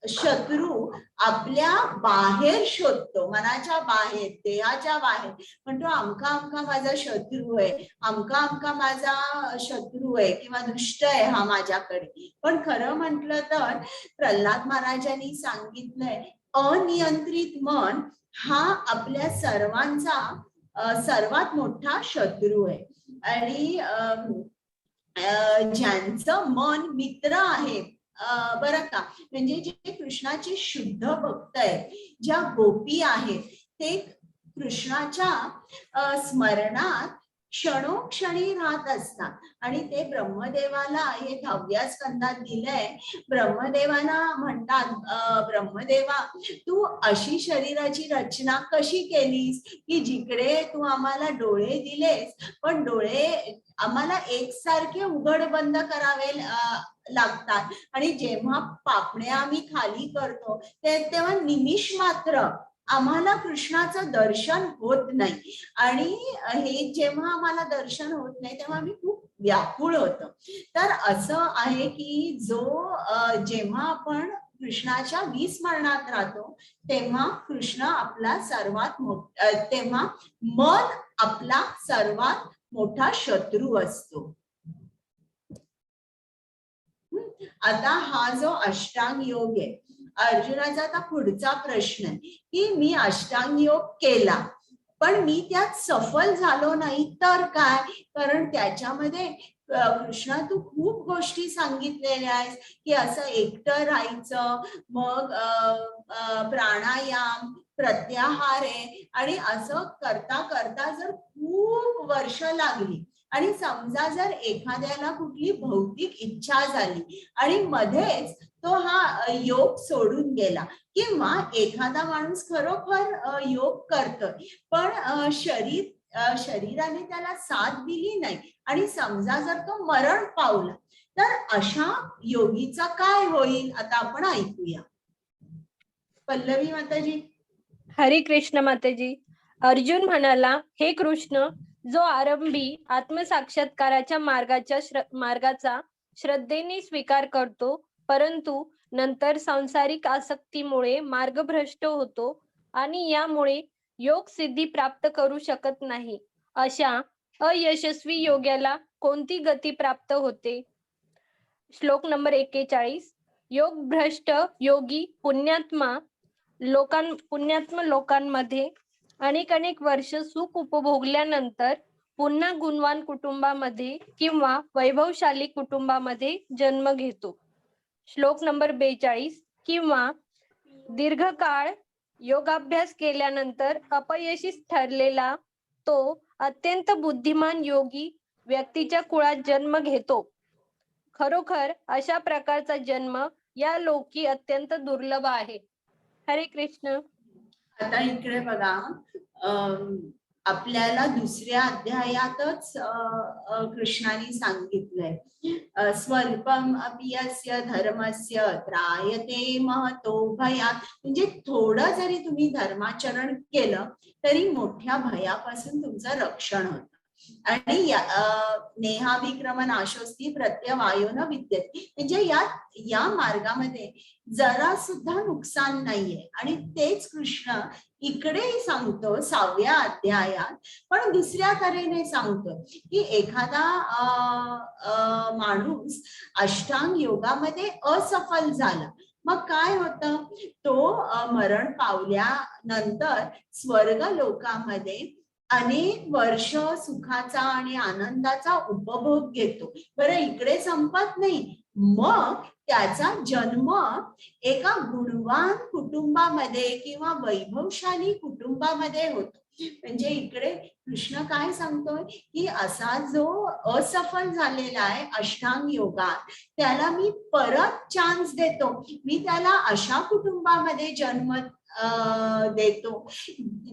Speaker 1: शत्रू आपल्या बाहेर शोधतो, मनाच्या बाहेर, देहाच्या बाहेर म्हणतो अमका अमका माझा शत्रू आहे, अमका अमका माझा शत्रू आहे किंवा दुष्ट आहे हा माझ्याकडे. पण खरं म्हटलं तर प्रल्हाद महाराजांनी सांगितलंय अनियंत्रित मन हा आपल्या सर्वांचा सर्वात मोठा शत्रू आहे. आणि ज्यांचं मन मित्र आहे बरं का, म्हणजे जे कृष्णाचे शुद्ध भक्त आहेत, ज्या गोपी आहेत, ते कृष्णाच्या स्मरणात क्षणोक्षणी राहत असतात. आणि ते ब्रह्मदेवाला हे 10व्या स्कंदात दिलंय. ब्रह्मदेवाला म्हणतात, ब्रह्मदेवा तू अशी शरीराची रचना कशी केलीस की जिकडे तू आम्हाला डोळे दिलेस, पण डोळे आम्हाला एकसारखे उघड बंद करावे लागतात, आणि जेव्हा पापण्या आम्ही खाली करतो तेव्हा निमिष मात्र आम्हाला कृष्णाचं दर्शन होत नाही. आणि हे जेव्हा आम्हाला दर्शन होत नाही तेव्हा आम्ही खूप व्याकुळ होतो. तर असं आहे की जेव्हा आपण कृष्णाच्या विस्मरणात राहतो तेव्हा कृष्ण आपला सर्वात मोठा, तेव्हा मन आपला सर्वात मोठा शत्रू असतो. आता हा जो अष्टांग योग आहे, अर्जुनाचा आता पुढचा प्रश्न आहे की मी अष्टांग योग केला पण मी त्यात सफल झालो नाही तर काय, कारण त्याच्यामध्ये कृष्णा तू खूप गोष्टी सांगितलेल्या आहेस की असं एकटं राहायचं, मग प्राणायाम, प्रत्याहार आहे, आणि असं करता करता जर खूप वर्ष लागली आणि समजा जर एखाद्याला कुठली भौतिक इच्छा झाली आणि मध्येच तो हा योग सोडून गेला, किंवा एखादा माणूस खरोखर योग करतोय पण शरीराने त्याला साथ दिली नाही आणि समजा जर तो मरण पावला, तर अशा योगीचा काय होईल, आता आपण ऐकूया. पल्लवी माताजी.
Speaker 5: हरे कृष्ण माताजी. अर्जुन म्हणाला, हे कृष्ण, जो आरंभी आत्मसाक्षात्काराच्या मार्गाचा श्रद्धेने स्वीकार करतो, परंतु नंतर सांसारिक आसक्तीमुळे मार्गभ्रष्ट होतो आणि यामुळे योग सिद्धी प्राप्त करू शकत नाही, अशा अयशस्वी योग्याला कोणती गती प्राप्त होते? श्लोक नंबर 41. योग भ्रष्ट योगी पुण्यात्मा लोकांमध्ये अनेक वर्ष सुख उपभोगल्यानंतर पुन्हा गुणवान कुटुंबामध्ये किंवा वैभवशाली कुटुंबामध्ये जन्म घेतो. श्लोक नंबर 42. किंवा दीर्घकाळ योगाभ्यास केल्यानंतर अपयशी ठरलेला तो अत्यंत बुद्धिमान योगी व्यक्तीच्या कुळात जन्म घेतो. खरोखर अशा प्रकारचा जन्म या लोकी अत्यंत दुर्लभ आहे. हरे कृष्ण.
Speaker 1: आता इकडे बघा, आपल्याला दुसऱ्या अध्यायातच कृष्णाने सांगितलंय, स्वल्पम अपियस्य धर्मस्य त्रायते महतो भयात. म्हणजे थोडं जरी तुम्ही धर्माचरण केलं तरी मोठ्या भयापासून तुमचं रक्षण होतं. आणि नेहाभिक्रमण आशोस्ती प्रत्यवायोन विद्यते, म्हणजे या मार्गामध्ये जरा सुद्धा नुकसान नाहीये. आणि तेच कृष्ण इकडे सांगतो 6व्या अध्यायात, पण दुसऱ्या तऱ्हेने सांगतो की एखादा माणूस अष्टांग योगामध्ये असफल झाला, मग काय होतं, तो मरण पावल्यानंतर स्वर्ग लोकामध्ये अनेक वर्ष सुखाचा आणि आनंदाचा उपभोग घेतो. बरं, इकडे संपत नाही, मग त्याचा जन्म एका गुणवान कुटुंबामध्ये किंवा वैभवशाली कुटुंबामध्ये होतो. म्हणजे इकडे कृष्ण काय सांगतोय की असा जो असफल झालेला आहे अष्टांग योगात, त्याला मी परत चान्स देतो, मी त्याला अशा कुटुंबामध्ये जन्म देतो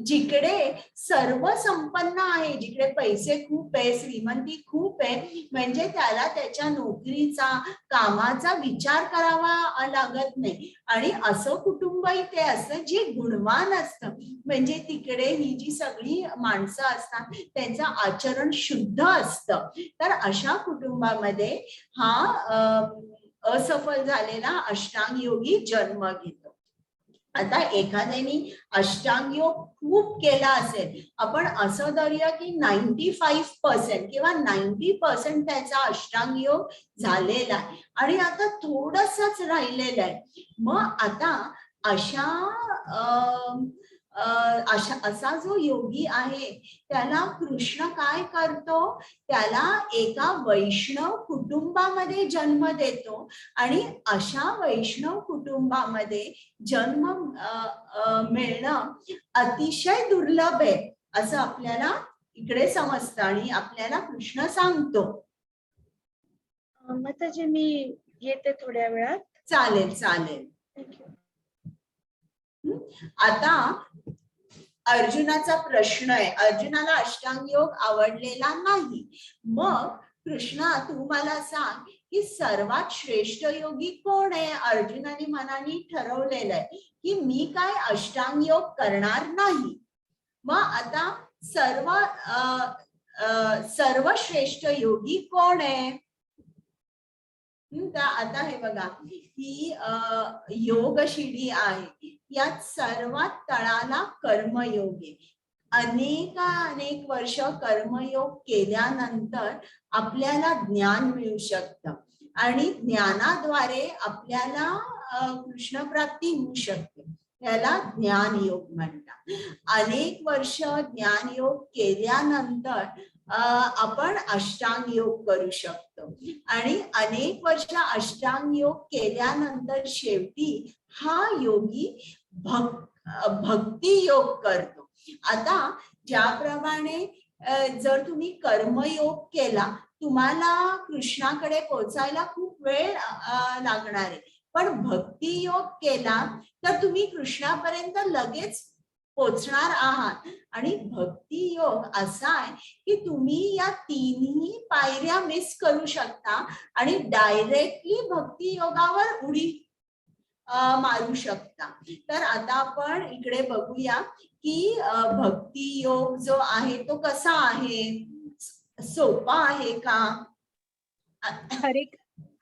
Speaker 1: जिकडे सर्व संपन्न आहे, जिकडे पैसे खूप आहे, श्रीमंती खूप आहे, म्हणजे त्याला त्याच्या नोकरीचा, कामाचा विचार करावा लागत नाही. आणि असं कुटुंबही ते असतं जे गुणवान असतं, म्हणजे तिकडे ही जी सगळी माणसं असतात त्यांचं आचरण शुद्ध असतं. तर अशा कुटुंबामध्ये हा असफल झालेला अष्टांग योगी जन्म घेतो. आता एखाद्याने अष्टांग योग खूप केला असेल, आपण असं धरूया की 95% किंवा 90% त्याचा अष्टांग योग झालेला आहे आणि आता थोडंसंच राहिलेलं आहे, मग आता असा जो योगी आहे त्याला कृष्ण काय करतो, त्याला एका वैष्णव कुटुंबामध्ये जन्म देतो आणि अशा वैष्णव कुटुंबामध्ये जन्म मिळणं अतिशय दुर्लभ आहे असं आपल्याला इकडे समजतं आणि आपल्याला कृष्ण सांगतो.
Speaker 2: माताजी मी येते थोड्या वेळात.
Speaker 1: चालेल चालेल. आता अर्जुनाचा प्रश्न आहे, अर्जुनाला अष्टांग योग आवडलेला नाही, मग कृष्णा तू मला सांग की सर्वात श्रेष्ठ योगी कोण आहे? अर्जुनाने मनाने ठरवलेलं आहे की मी काय अष्टांग योग करणार नाही. मग आता सर्वश्रेष्ठ योगी कोण आहे? आता हे बघा, ही योग शिडी आहे, यात सर्वात तळाला कर्मयोग आहे. अनेक वर्ष कर्मयोग केल्यानंतर आपल्याला ज्ञान मिळू शकतं आणि ज्ञानाद्वारे आपल्याला कृष्ण प्राप्ती होऊ शकते. याला ज्ञान योग म्हणतात. अनेक वर्ष ज्ञान योग केल्यानंतर आपण अष्टांग योग करू शकतो आणि अनेक वर्ष अष्टांग योग केल्यानंतर शेवटी हा योगी भक्ती योग करतो. आता ज्याप्रमाणे जर तुम्ही कर्मयोग केला, तुम्हाला कृष्णाकडे पोहोचायला खूप वेळ लागणार आहे, पण भक्ती योग केला तर तुम्ही कृष्णापर्यंत लगेच पोचणार आहात. आणि भक्ती योग असा आहे की तुम्ही या तिन्ही पायऱ्या मिस करू शकता आणि डायरेक्टली भक्ती योगावर उडी मारू शकता. तर आता आपण इकडे बघूया की भक्ती योग जो आहे तो कसा आहे, सोपा आहे का?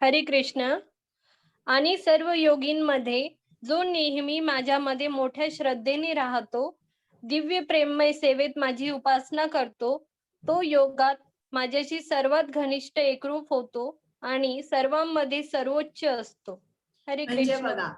Speaker 5: हरे कृष्ण. आणि सर्व योगींमध्ये जो नेहमी माझ्यामध्ये मोठ्या श्रद्धेने राहतो, दिव्य प्रेममय सेवेत माझी उपासना करतो, तो योगात माझ्याशी सर्वात घनिष्ठ एकरूप होतो आणि सर्वांमध्ये सर्वोच्च असतो. हरे
Speaker 1: म्हणजे
Speaker 5: कृष्ण.
Speaker 1: बघा,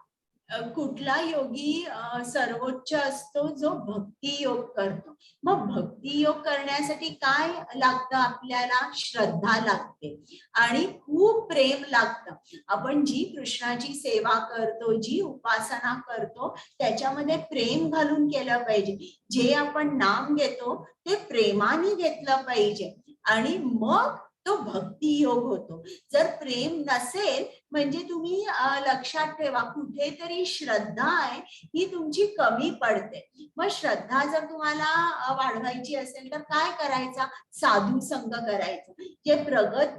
Speaker 1: कुठला योगी सर्वोच्च असतो? जो भक्ती योग करतो. मग भक्ती योग करण्यासाठी काय लागतं? आपल्याला श्रद्धा लागते आणि खूप प्रेम लागतं. आपण जी कृष्णाची सेवा करतो, जी उपासना करतो, त्याच्यामध्ये प्रेम घालून केलं पाहिजे. जे आपण नाम घेतो ते प्रेमाने घेतलं पाहिजे आणि मग तो भक्ती योग होतो. जर प्रेम नसेल म्हणजे तुम्ही लक्षात ठेवा, कुठेतरी श्रद्धा आहे ही तुमची कमी पडते. मग श्रद्धा जर तुम्हाला वाढवायची असेल तर काय करायचा? साधू संग करायचा. जे प्रगत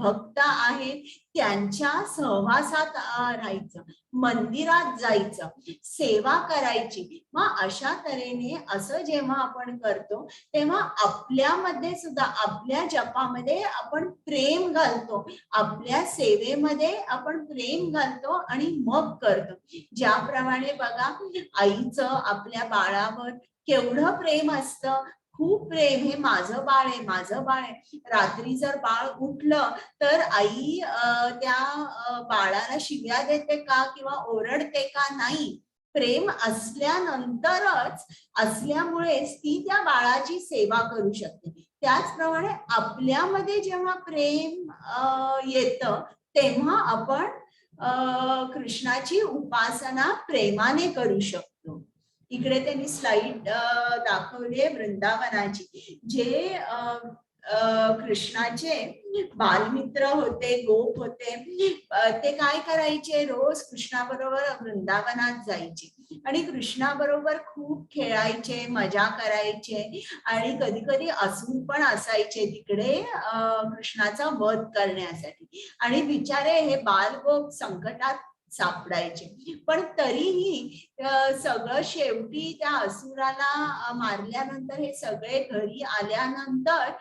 Speaker 1: भक्त आहेत त्यांच्या सहवासात राहायचं, मंदिरात जायचं, सेवा करायची. मग अशा तऱ्हेने असं जेव्हा आपण करतो तेव्हा आपल्यामध्ये सुद्धा, आपल्या जपामध्ये आपण प्रेम घालतो, आपल्या सेवेमध्ये आपण प्रेम घालतो आणि मग करतो. ज्याप्रमाणे बघा, आईचं आपल्या बाळावर केवढं प्रेम असतं, खूप प्रेम. हे माझं बाळ आहे, माझं बाळ आहे. रात्री जर बाळ उठलं तर आई त्या बाळाला शिव्या देते का किंवा ओरडते का? नाही. प्रेम असल्यानंतरच, असल्यामुळेच ती त्या बाळाची सेवा करू शकते. त्याचप्रमाणे आपल्यामध्ये जेव्हा प्रेम येतं तेव्हा आपण कृष्णाची उपासना प्रेमाने करू शकतो. इकडे त्यांनी स्लाइड दाखवली आहे वृंदावनाची. जे कृष्णाचे बालमित्र होते, गोप होते, ते काय करायचे? रोज कृष्णाबरोबर वृंदावनात जायचे आणि कृष्णाबरोबर खूप खेळायचे, मजा करायचे आणि कधी कधी असुर पण असायचे तिकडे कृष्णाचा वध करण्यासाठी. आणि बिचारे हे बालगोप संकटात सापडायचे. पण तरीही सगळं शेवटी त्या असुराला मारल्यानंतर, हे सगळे घरी आल्यानंतर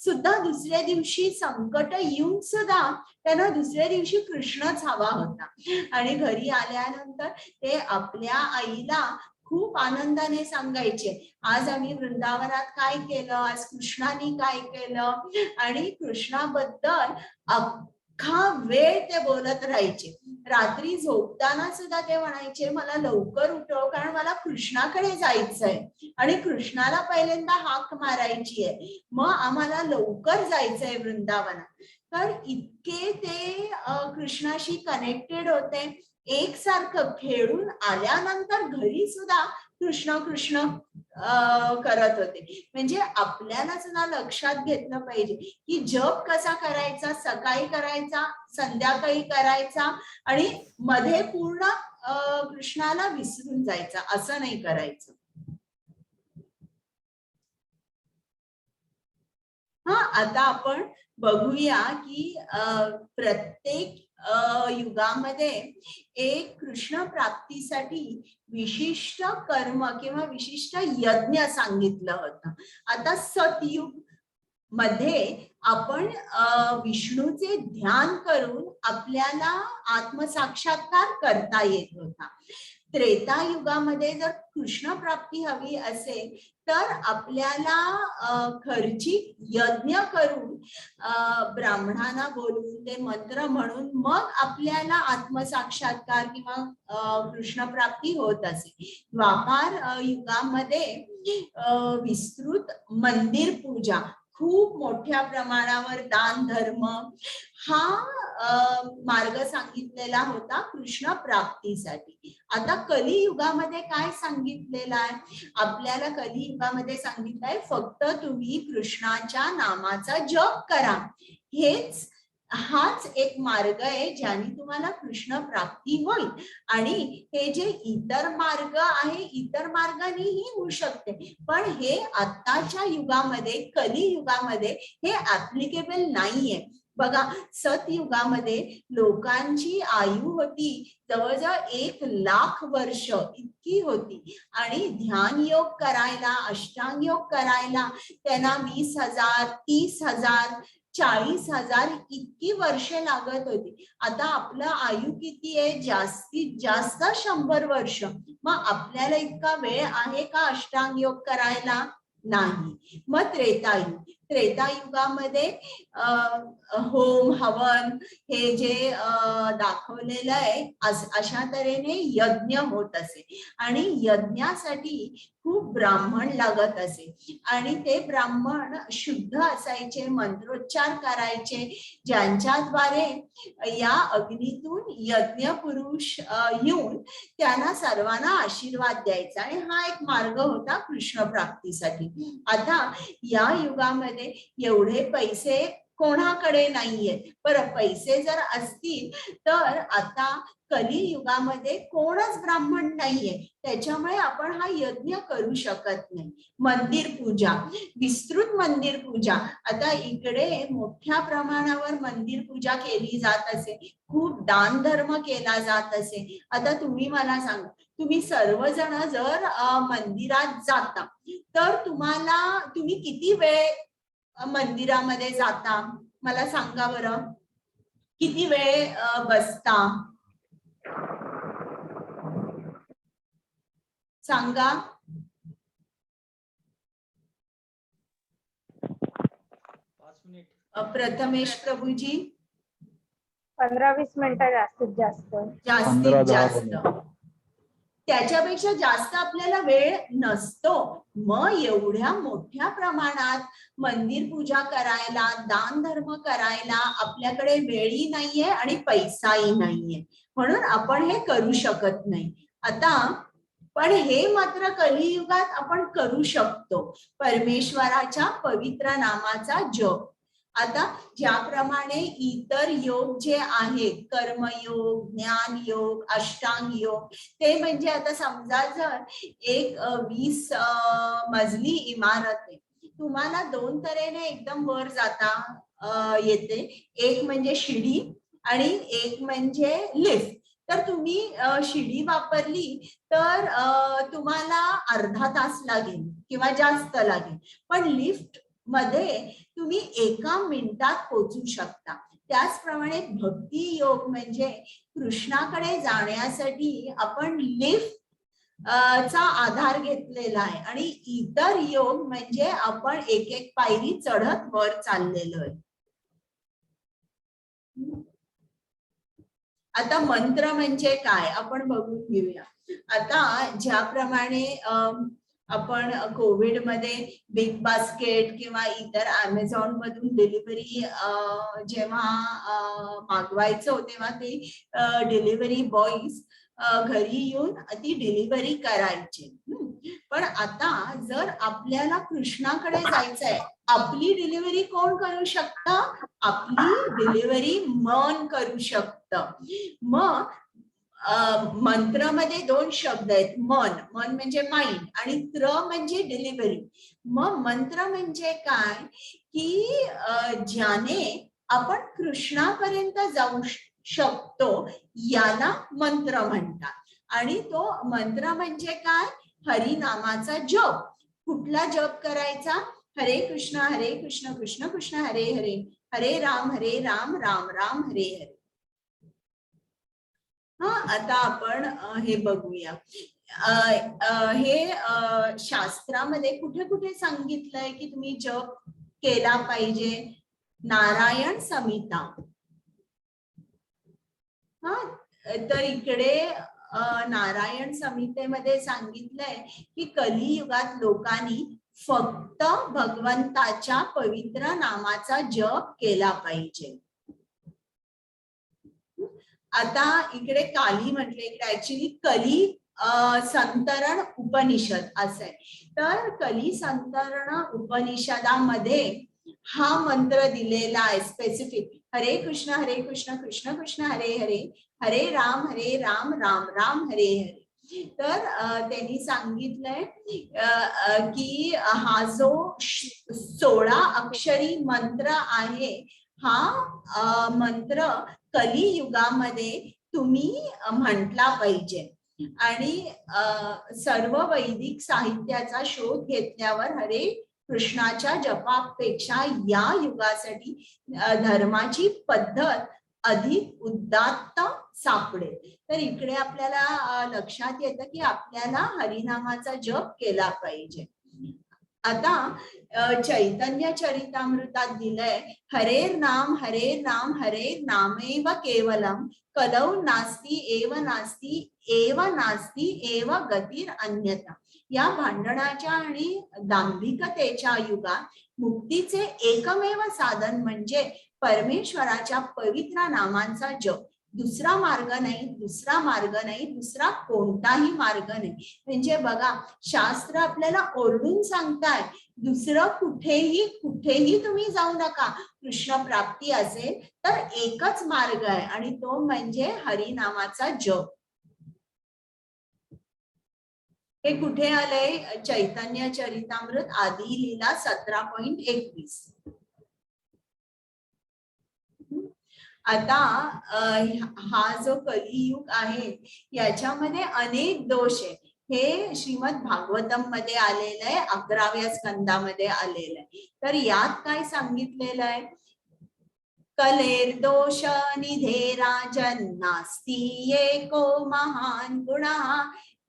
Speaker 1: सुद्धा दुसऱ्या दिवशी संकट येऊन सुद्धा त्यांना दुसऱ्या दिवशी कृष्णच हवा होता. आणि घरी आल्यानंतर ते आपल्या आईला खूप आनंदाने सांगायचे, आज आम्ही वृंदावनात काय केलं, आज कृष्णाने काय केलं. आणि कृष्णाबद्दल अख्खा वेळ ते बोलत राहायचे. रात्री झोपताना सुद्धा ते म्हणायचे, मला लवकर उठव कारण मला कृष्णाकडे जायचंय आणि कृष्णाला पहिल्यांदा हाक मारायची आहे, मग आम्हाला लवकर जायचंय वृंदावनात. तर इतके ते कृष्णाशी कनेक्टेड होते. एकसारखं खेळून आल्यानंतर घरी सुद्धा कृष्ण कृष्ण करत होते. म्हणजे आपल्याला सुद्धा लक्षात घेतलं पाहिजे की जप कसा करायचा, सकाळी करायचा, संध्याकाळी करायचा आणि मध्ये पूर्ण कृष्णाला विसरून जायचा, असं नाही करायचं. आता आपण बघूया की प्रत्येक युगामध्ये एक कृष्ण प्राप्तीसाठी विशिष्ट कर्म किंवा विशिष्ट यज्ञ सांगितलं होतं. आता सतयुग मध्ये आपण विष्णूचे ध्यान करून आपल्याला आत्मसाक्षात्कार करता येत होता. त्रेता युगामध्ये जर कृष्ण प्राप्ती हवी असेल तर आपल्याला खर्चिक यज्ञ करून ब्राह्मणांना बोलून ते मंत्र म्हणून मग आपल्याला आत्मसाक्षात्कार किंवा कृष्ण प्राप्ती होत असे. द्वापार युगामध्ये विस्तृत मंदिर पूजा, खूप मोठ्या प्रमाणावर दान धर्म हा मार्ग सांगितलेला होता कृष्ण प्राप्तीसाठी. आता कलियुगामध्ये काय सांगितलेलं आहे आपल्याला? कलियुगामध्ये सांगितलंय फक्त तुम्ही कृष्णाच्या नामाचा जप करा. हाच एक मार्ग आहे ज्याने तुम्हाला कृष्ण प्राप्ती होईल. आणि हे जे इतर मार्ग आहे इतर मार्गानेही होऊ शकते, पण हे आताच्या युगामध्ये कलियुगामध्ये हे ऍप्लिकेबल नाहीये. बघा, सतयुगामध्ये लोकांची आयु होती जवळजवळ 1,00,000 वर्ष इतकी होती, आणि ध्यान योग करायला, अष्टांग योग करायला त्यांना 20,000, 30,000, 40,000 इतकी वर्षे लागत होती. आता आपलं आयु किती आहे? जास्तीत जास्त 100 वर्ष. मग आपल्याला इतका वेळ आहे का अष्टांग योग करायला? नाही. मग त्रेतायुगामध्ये होम हवन हे जे दाखवलेलं आहे अशा तऱ्हेने यज्ञ होत असे, आणि यज्ञासाठी खूप ब्राह्मण लागत असे, आणि ते ब्राह्मण शुद्ध असायचे, मंत्रोच्चार करायचे, ज्यांच्याद्वारे या अग्नीतून यज्ञ पुरुष येऊन त्यांना सर्वांना आशीर्वाद द्यायचा, आणि हा एक मार्ग होता कृष्ण प्राप्तीसाठी. आता या युगामध्ये एवढे पैसे कोणाकडे नाहीये, पर पैसे जर असतील तर आता कलियुगामध्ये कोणच ब्राह्मण नाहीये, त्याच्यामुळे आपण हा यज्ञ करू शकत नाही. मंदिर पूजा, विस्तृत मंदिर पूजा, आता इकडे मोठ्या प्रमाणावर मंदिर पूजा केली जात असे, खूप दान धर्म केला जात असे. आता तुम्ही मला सांगा, तुम्ही सर्वजण जर मंदिरात जाता तर तुम्ही किती वेळ मंदिरामध्ये जाता? मला सांगा बरं, किती वेळ बसता? सांगा.
Speaker 4: 5 मिनिट.
Speaker 1: प्रथमेश प्रभूजी.
Speaker 2: 15-20 मिनिटं जास्तीत जास्त.
Speaker 1: जास्तीत जास्त, त्याच्यापेक्षा जास्त आपल्याला वेळ नसतो. मग एवढ्या मोठ्या प्रमाणात मंदिर पूजा करायला, दान धर्म करायला आपल्याकडे वेळही नाहीये आणि पैसाही नाहीये, म्हणून आपण हे करू शकत नाही. आता पण हे मात्र कलियुगात आपण करू शकतो, परमेश्वराच्या पवित्र नामाचा जप. आता ज्याप्रमाणे इतर योग जे आहेत, कर्मयोग, ज्ञान योग, अष्टांग योग, ते म्हणजे आता समजा जर एक 20 मजली इमारत आहे, तुम्हाला 2 तऱ्हेने एकदम वर जाता येते. एक म्हणजे शिडी आणि एक म्हणजे लिफ्ट. तर तुम्ही शिडी वापरली तर तुम्हाला अर्धा तास लागेल किंवा जास्त लागेल, पण लिफ्ट मध्ये तुम्ही 1 मिनिटात पोहोचू शकता. त्याचप्रमाणे भक्ती योग म्हणजे कृष्णाकडे जाण्यासाठी आपण लिफ्ट चा आधार घेतलेला आहे, आणि इतर योग म्हणजे आपण एक एक पायरी चढत वर चाललेलो आहे. आता मंत्र म्हणजे काय आपण बघून घेऊया. आता ज्याप्रमाणे आपण कोविड मध्ये बिग बास्केट किंवा इतर अमेझॉन मधून डिलिव्हरी जेव्हा मागवायचो तेव्हा ते डिलिव्हरी बॉईज घरी येऊन ती डिलिव्हरी करायचे. पण आता जर आपल्याला कृष्णाकडे जायचंय, आपली डिलिव्हरी कोण करू शकतं? आपली डिलिव्हरी मन करू शकतं. मग मंत्रामध्ये 2 शब्द आहेत, मन म्हणजे माइंड आणि त्र म्हणजे डिलिव्हरी. मग मंत्र म्हणजे काय की ज्याने आपण कृष्णापर्यंत जाऊ शकतो याला मंत्र म्हणतात. आणि तो मंत्र म्हणजे काय? हरिनामाचा जप. कुठला जप करायचा? हरे कृष्ण कृष्ण कृष्ण हरे हरे, हरे राम राम राम हरे हरे. हा, आता आपण हे बघूया. हे शास्त्रामध्ये कुठे कुठे सांगितलंय की तुम्ही जप केला पाहिजे? नारायण संहिता. हा, तर इकडे नारायण संहितेमध्ये सांगितलंय की कलियुगात लोकांनी फक्त भगवंताच्या पवित्र नामाचा जप केला पाहिजे. आता इकडे काली म्हटले, इकडे ऍक्च्युली कली संतरण उपनिषद असं आहे. तर कली संतरण उपनिषदामध्ये हा मंत्र दिलेला आहे स्पेसिफिक. हरे कृष्ण कृष्ण कृष्ण हरे हरे, हरे राम राम राम हरे हरे. तर त्यांनी सांगितलंय की हा जो 16 अक्षरी मंत्र आहे, हा मंत्र कलियुगामध्ये तुम्ही म्हटला पाहिजे. आणि सर्व वैदिक साहित्याचा शोध घेतल्यावर हरे कृष्णाच्या जपापेक्षा या युगासाठी धर्माची पद्धत अधिक उदात्त सापडेल. तर इकडे आपल्याला लक्षात येतं की आपल्याला हरिनामाचा जप केला पाहिजे. आता चैतन्य चरितामृतात दिलंय, हरेर नाम हरेर नामेव केवलम कलौ नास्ती एव नास्ती एव गतीर अन्यथा. या भांडणाच्या आणि दांभिकतेच्या युगात मुक्तीचे एकमेव साधन म्हणजे परमेश्वराच्या पवित्र नामांचा जप. दुसरा मार्ग नाही, दुसरा कोणताही मार्ग नाही. म्हणजे बघा, शास्त्र आपल्याला ओरडून सांगताय दुसरं कुठेही तुम्ही जाऊ नका. कृष्ण प्राप्ती असेल तर एकच मार्ग आहे आणि तो म्हणजे हरिनामाचा जप. हे कुठे आलंय? चैतन्य चरितामृत आदी लीला 17.21. आता हा जो कलियुग आहे याच्यामध्ये अनेक दोष आहे. हे श्रीमद भागवतम मध्ये आलेलं आहे, 11व्या स्कंदामध्ये आलेलं आहे. तर यात काय सांगितलेलं आहे? कलेर दोष निधे राजन नास्ती एको महान गुणः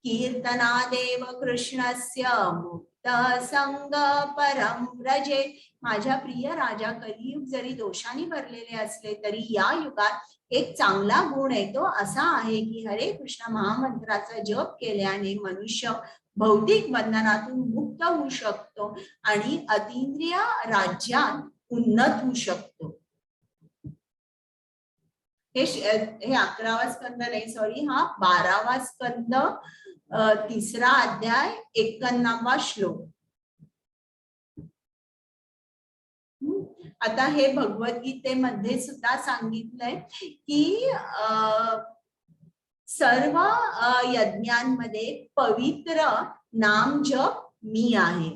Speaker 1: कीर्तनादेव कृष्णस्य मुक्त संग परम व्रजे. माझ्या प्रिय राजा, कलियुग जरी दोषांनी भरलेले असले तरी या युगात एक चांगला गुण आहे, तो असा आहे की हरे कृष्ण महामंत्राचा जप केल्याने मनुष्य भौतिक बंधनातून मुक्त होऊ शकतो आणि अतींद्रिय राज्यात उन्नत होऊ शकतो. हे 11वा स्कंद नाही, सॉरी, हा 12वा स्कंद, 3रा अध्याय, 51वा श्लोक. आता हे भगवद्गीतेमध्ये सुद्धा सांगितलंय की सर्व यज्ञांमध्ये पवित्र नाम जप मी आहे.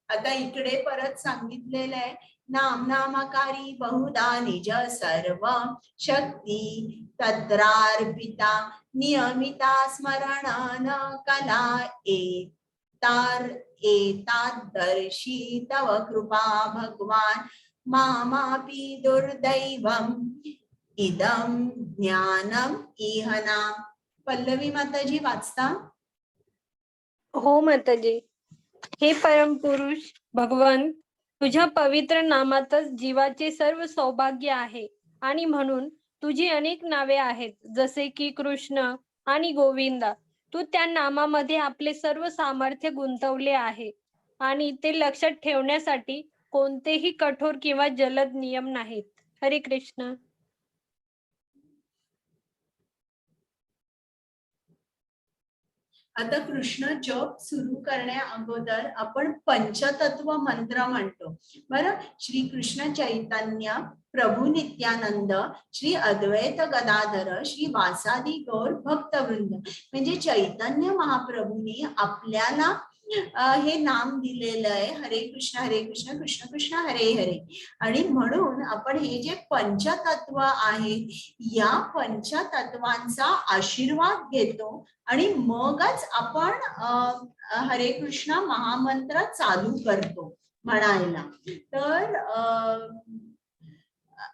Speaker 1: आता इकडे परत सांगितलेलं आहे, नाम नामकारी बहुधा निज सर्व शक्ती तत्रार्पिता नियमिता स्मरण न कला एतादर्शी तव कृपा भगवान मामापि दुर्दैवम इदम ज्ञानम इहना. पल्लवी माताजी वाचता?
Speaker 5: हो माताजी. हे परमपुरुष भगवान, तुझ्या पवित्र नामातच जीवाचे सर्व सौभाग्य आहे आणि म्हणून तुझी अनेक नावे आहेत, जसे की कृष्ण आणि गोविंदा. तू त्या नामामध्ये आपले सर्व सामर्थ्य गुंतवले आहे आणि ते लक्षात ठेवण्यासाठी कोणतेही कठोर किंवा जलद नियम नाहीत. हरे कृष्ण.
Speaker 1: आता कृष्ण जप सुरू करण्या अगोदर आपण पंचतत्व मंत्र म्हणतो. बरं, श्री कृष्ण चैतन्य प्रभू नित्यानंद, श्री अद्वैत गदाधर, श्री वासादी गौर भक्तवृंद, म्हणजे चैतन्य महाप्रभूंनी आपल्याला हे नाम दिलेलं आहे, हरे कृष्ण कृष्ण कृष्ण हरे हरे. आणि म्हणून आपण हे जे पंचतत्व आहेत या पंचतत्वांचा आशीर्वाद घेतो आणि मगच आपण हरे कृष्ण महामंत्र चालू करतो म्हणायला. तर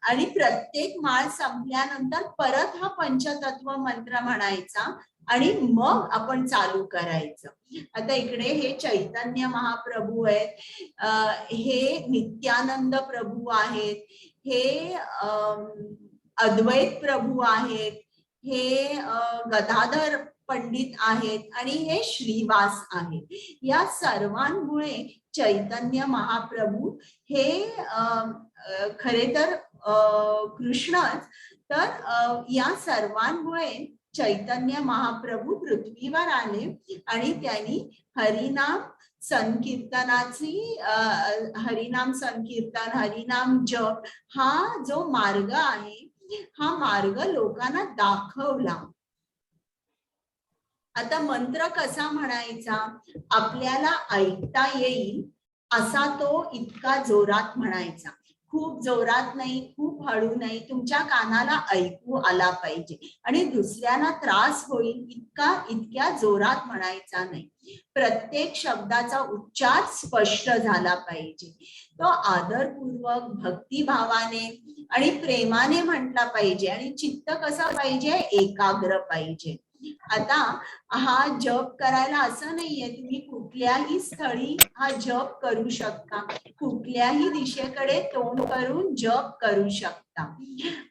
Speaker 1: आणि प्रत्येक माळ संपल्यानंतर परत हा पंचतत्व मंत्र म्हणायचा आणि मग आपण चालू करायचं. आता इकडे हे चैतन्य महाप्रभू आहेत, हे नित्यानंद प्रभू आहेत, हे अद्वैत प्रभू आहेत, हे गदाधर पंडित आहेत आणि हे श्रीवास आहेत. या सर्वांमुळे चैतन्य महाप्रभू हे खरे तर कृष्णच, तर या सर्वांमुळे चैतन्य महाप्रभू पृथ्वीवर आले आणि त्यांनी हरिनाम संकीर्तनाची हरिनाम संकीर्तन, हरिनाम जप हा जो मार्ग आहे हा मार्ग लोकांना दाखवला. आता मंत्र कसा म्हणायचा, आपल्याला ऐकता येईल असा तो इतका जोरात म्हणायचा. खूप जोरात नाही, खूप हळू नाही, तुमच्या कानाला ऐकू आला पाहिजे आणि दुसऱ्यांना त्रास होईल इतक्या जोरात म्हणायचा नाही. प्रत्येक शब्दाचा उच्चार स्पष्ट झाला पाहिजे. तो आदरपूर्वक भक्तिभावाने आणि प्रेमाने म्हटला पाहिजे आणि चित्त कसं पाहिजे, एकाग्र पाहिजे. आता हा जप करायला असं नाहीये, तुम्ही कुठल्याही स्थळी हा जप करू शकता, कुठल्याही दिशेकडे तोंड करून जप करू शकता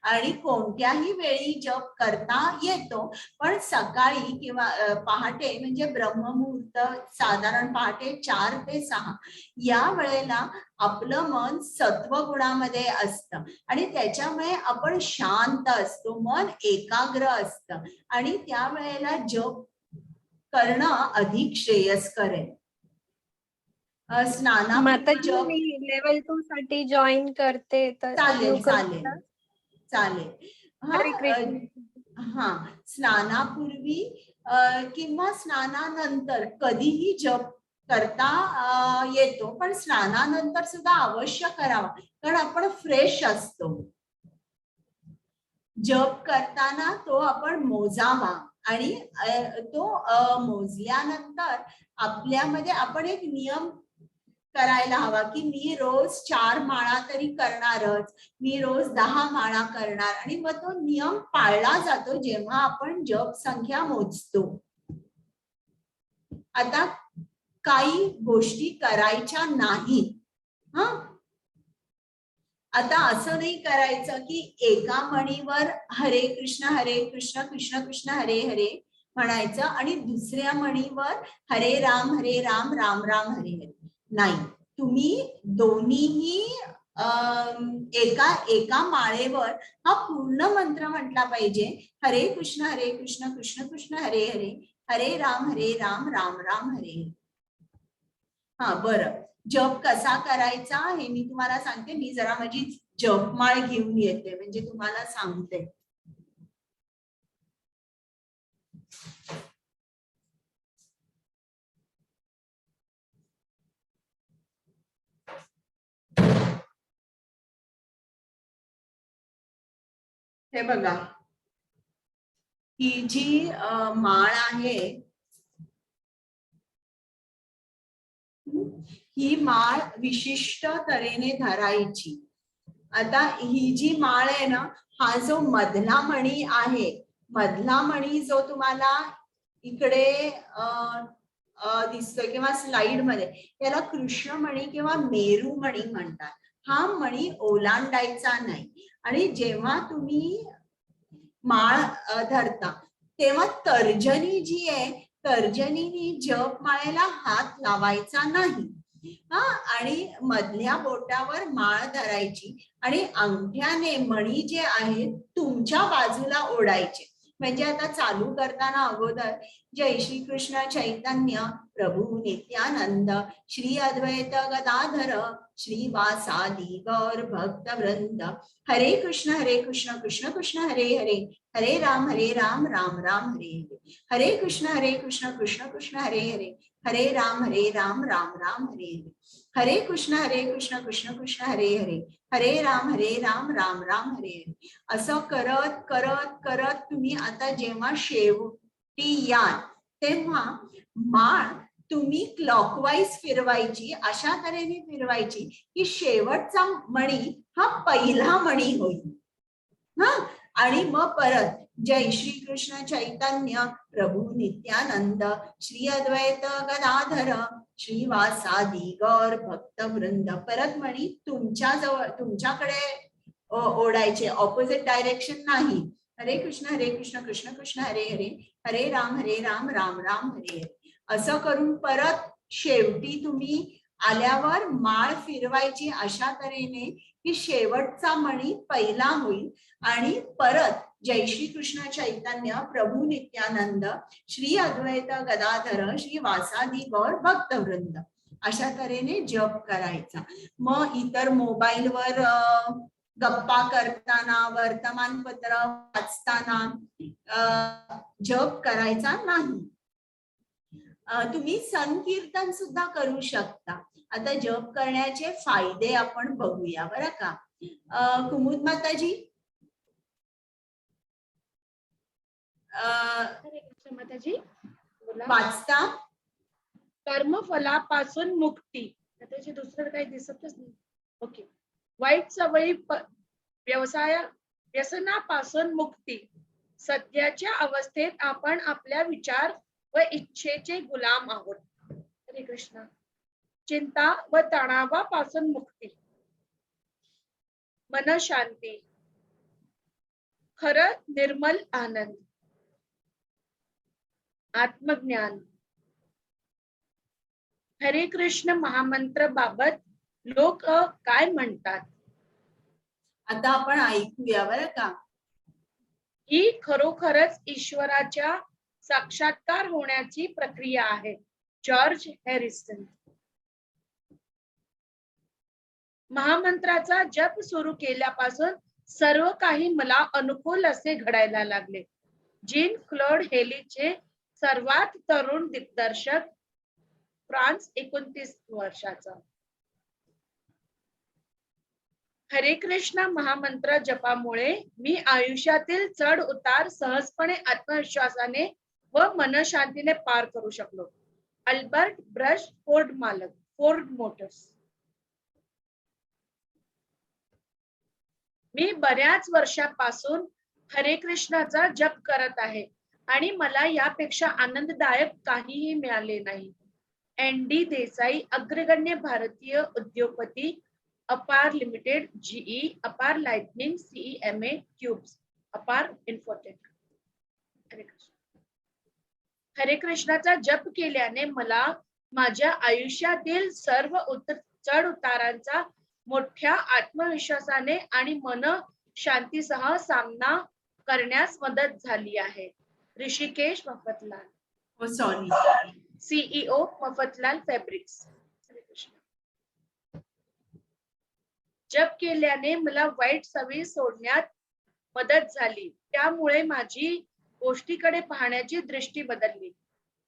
Speaker 1: आणि कोणत्याही वेळी जप करता येतो. पण सकाळी किंवा पहाटे म्हणजे ब्रह्ममुहूर्त साधारण पहाटे 4 ते 6 या वेळेला आपलं मन सत्वगुणामध्ये असतं आणि त्याच्यामुळे आपण शांत असतो, मन एकाग्र असतं आणि त्यावेळेला जप करणं अधिक श्रेयस्कर आहे.
Speaker 5: माताजी मी लेवल 2 साठी जॉईन करते तर
Speaker 1: चालेल
Speaker 5: करू
Speaker 1: चालेल
Speaker 5: का?
Speaker 1: चालेल.
Speaker 5: हरे कृष्ण.
Speaker 1: हा स्नानापूर्वी किंवा स्नानानंतर कधीही जप करता येतो, पण स्नानानंतर सुद्धा अवश्य करावा कारण आपण फ्रेश असतो. जप करताना तो आपण मोजावा आणि तो मोजल्यानंतर आपल्यामध्ये आपण एक नियम करायला हवा की मी रोज 4 माळा तरी करणारच, मी रोज 10 माळा करणार आणि मग तो नियम पाळला जातो जेव्हा आपण जप संख्या मोजतो. आता काही गोष्टी करायच्या नाही. आता असं नाही करायचं की एका म्हणीवर हरे कृष्ण कृष्ण कृष्ण हरे हरे म्हणायचं आणि दुसऱ्या म्हणीवर हरे राम राम राम हरे हरे. नाही, तुम्ही दोन्हीही एका माळेवर हा पूर्ण मंत्र म्हटला पाहिजे. हरे कृष्ण कृष्ण कृष्ण हरे हरे, हरे राम राम राम हरे हरे. हा बरं, जप कसा करायचा हे मी तुम्हाला सांगते. मी जरा माझी जपमाळ घेऊन येते म्हणजे तुम्हाला सांगते. हे बघा, ही जी माळ आहे ही माळ विशिष्ट तऱ्हेने धरायची. आता ही जी माळ आहे ना, हा जो मधला मणी आहे, मधला मणी जो तुम्हाला इकडे दिसतोय किंवा स्लाइड मध्ये, याला कृष्णमणी किंवा मेरुमणी म्हणतात. हा मणी ओलांडायचा नाही आणि जेव्हा तुम्ही माळ धरता तेव्हा तर्जनी जी आहे, तर्जनीने जपमाळेला हात लावायचा नाही. आणि मधल्या बोटावर माळ धरायची आणि अंगठ्याने मणी जे आहेत तुमच्या बाजूला ओढायचे. म्हणजे आता चालू करताना अगोदर जय श्री कृष्ण चैतन्य प्रभू नित्यानंद श्री अद्वैत गदाधर श्रीवासादि गौर भक्त वृंद, हरे कृष्ण कृष्ण कृष्ण हरे हरे, हरे राम राम राम हरे हरे, हरे कृष्ण कृष्ण कृष्ण हरे हरे, हरे राम राम राम हरे हरे, हरे कृष्ण कृष्ण कृष्ण हरे हरे, हरे राम राम राम हरे हरे. असं करत करत करत तुम्ही आता जेव्हा शेवटी याल तेव्हा माळ तुम्ही क्लॉकवाईज फिरवायची, अशा तऱ्हेने फिरवायची की शेवटचा मणी हा पहिला मणी होईल हा. आणि मग परत जय श्री कृष्ण चैतन्य प्रभु नित्यानंद श्री अद्वैत गदाधर श्रीवासादि गौर भक्त वृंद, परत म्हणी तुमच्या जवळ तुमच्याकडे ओढायचे, ऑपोजिट डायरेक्शन नाही. हरे कृष्ण कृष्ण कृष्ण हरे हरे, हरे राम राम राम हरे हरे, असं करून परत शेवटी तुम्ही आल्यावर माळ फिरवायची अशा तऱ्हेने की शेवटचा मणी पहिला होईल. आणि परत जय श्री कृष्ण चैतन्य प्रभु नित्यानंद श्री अद्वैत गदाधर श्री वासादि गौर भक्तवृंद, अशा तऱ्हेने जप करायचा. मग इतर मोबाईलवर गप्पा करताना, वर्तमानपत्र वाचताना जप करायचा नाही. तुम्ही संकीर्तन सुद्धा करू शकता. आता जप करण्याचे फायदे आपण बघूया बरं का. कुमुद माताजी,
Speaker 2: माताजी बोला.
Speaker 1: वाचता.
Speaker 2: कर्मफलापासून मुक्ती, त्याचे दुसरं काही दिसतच नाही. ओके. वाईट सवयी व्यसनापासून मुक्ती. सध्याच्या अवस्थेत आपण आपल्या विचार व इच्छेचे गुलाम आहोत. हरे कृष्ण. चिंता व तणावापासून मुक्ती. मन शांती. खरं निर्मल आनंद. आत्मज्ञान. हरे कृष्ण महामंत्र बाबत लोक काय म्हणतात?
Speaker 1: आता आपण ऐकूया बरं का.
Speaker 2: ही खरोखरच ईश्वराच्या साक्षात्कार होण्याची प्रक्रिया आहे. George Harrison. महामंत्राचा जप सुरू केल्यापासून सर्व काही मला अनुकूल असे घडायला लागले. जीन क्लोड हेलीचे सर्वात तरुण दिग्दर्शक, फ्रान्स, 29 वर्षाचा. हरे कृष्ण महामंत्र जपामुळे मी आयुष्यातील चढ उतार सहजपणे आत्मविश्वासाने व मनशांतीने पार करू शकलो. अल्बर्ट ब्रश, फोर्ड मालक, फोर्ड मोटर्स. मी बऱ्याच वर्षापासून हरे कृष्णाचा जप करत आहे आणि मला यापेक्षा आनंददायक काहीही मिळाले नाही. एन.डी. देसाई, अग्रगण्य भारतीय उद्योगपती, अपार लिमिटेड, जीई, अपार लाइटनिंग, सीईएमए, क्यूब्स, अपार इन्फोटेक. हरे कृष्ण. हरे कृष्णाचा जप केल्याने मला माझ्या आयुष्यातील सर्व चढ उतारांचा मोठ्या आत्मविश्वासाने आणि मन शांतीसह सामना करण्यास मदत झाली आहे. Rishikesh Mafatlal,
Speaker 1: sorry,
Speaker 2: CEO, Mafatlal fabrics. जप केल्याने मला वाईट सवयी सोडण्यात मदत झाली. त्यामुळे माझी गोष्टीकडे पाहण्याची दृष्टी बदलली.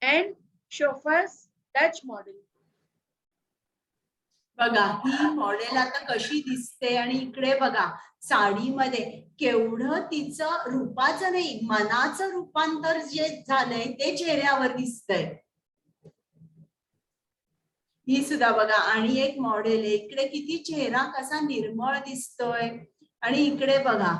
Speaker 2: अँड शोफर्स, डच मॉडेल.
Speaker 1: बघा ही मॉडेल आता कशी दिसते आणि इकडे बघा साडीमध्ये केवढं तिचं रूपाचं नाही मनाचं रूपांतर जे झालंय ते चेहऱ्यावर दिसतंय. ही सुद्धा बघा. आणि एक मॉडेल आहे इकडे, किती चेहरा कसा निर्मळ दिसतोय. आणि इकडे बघा.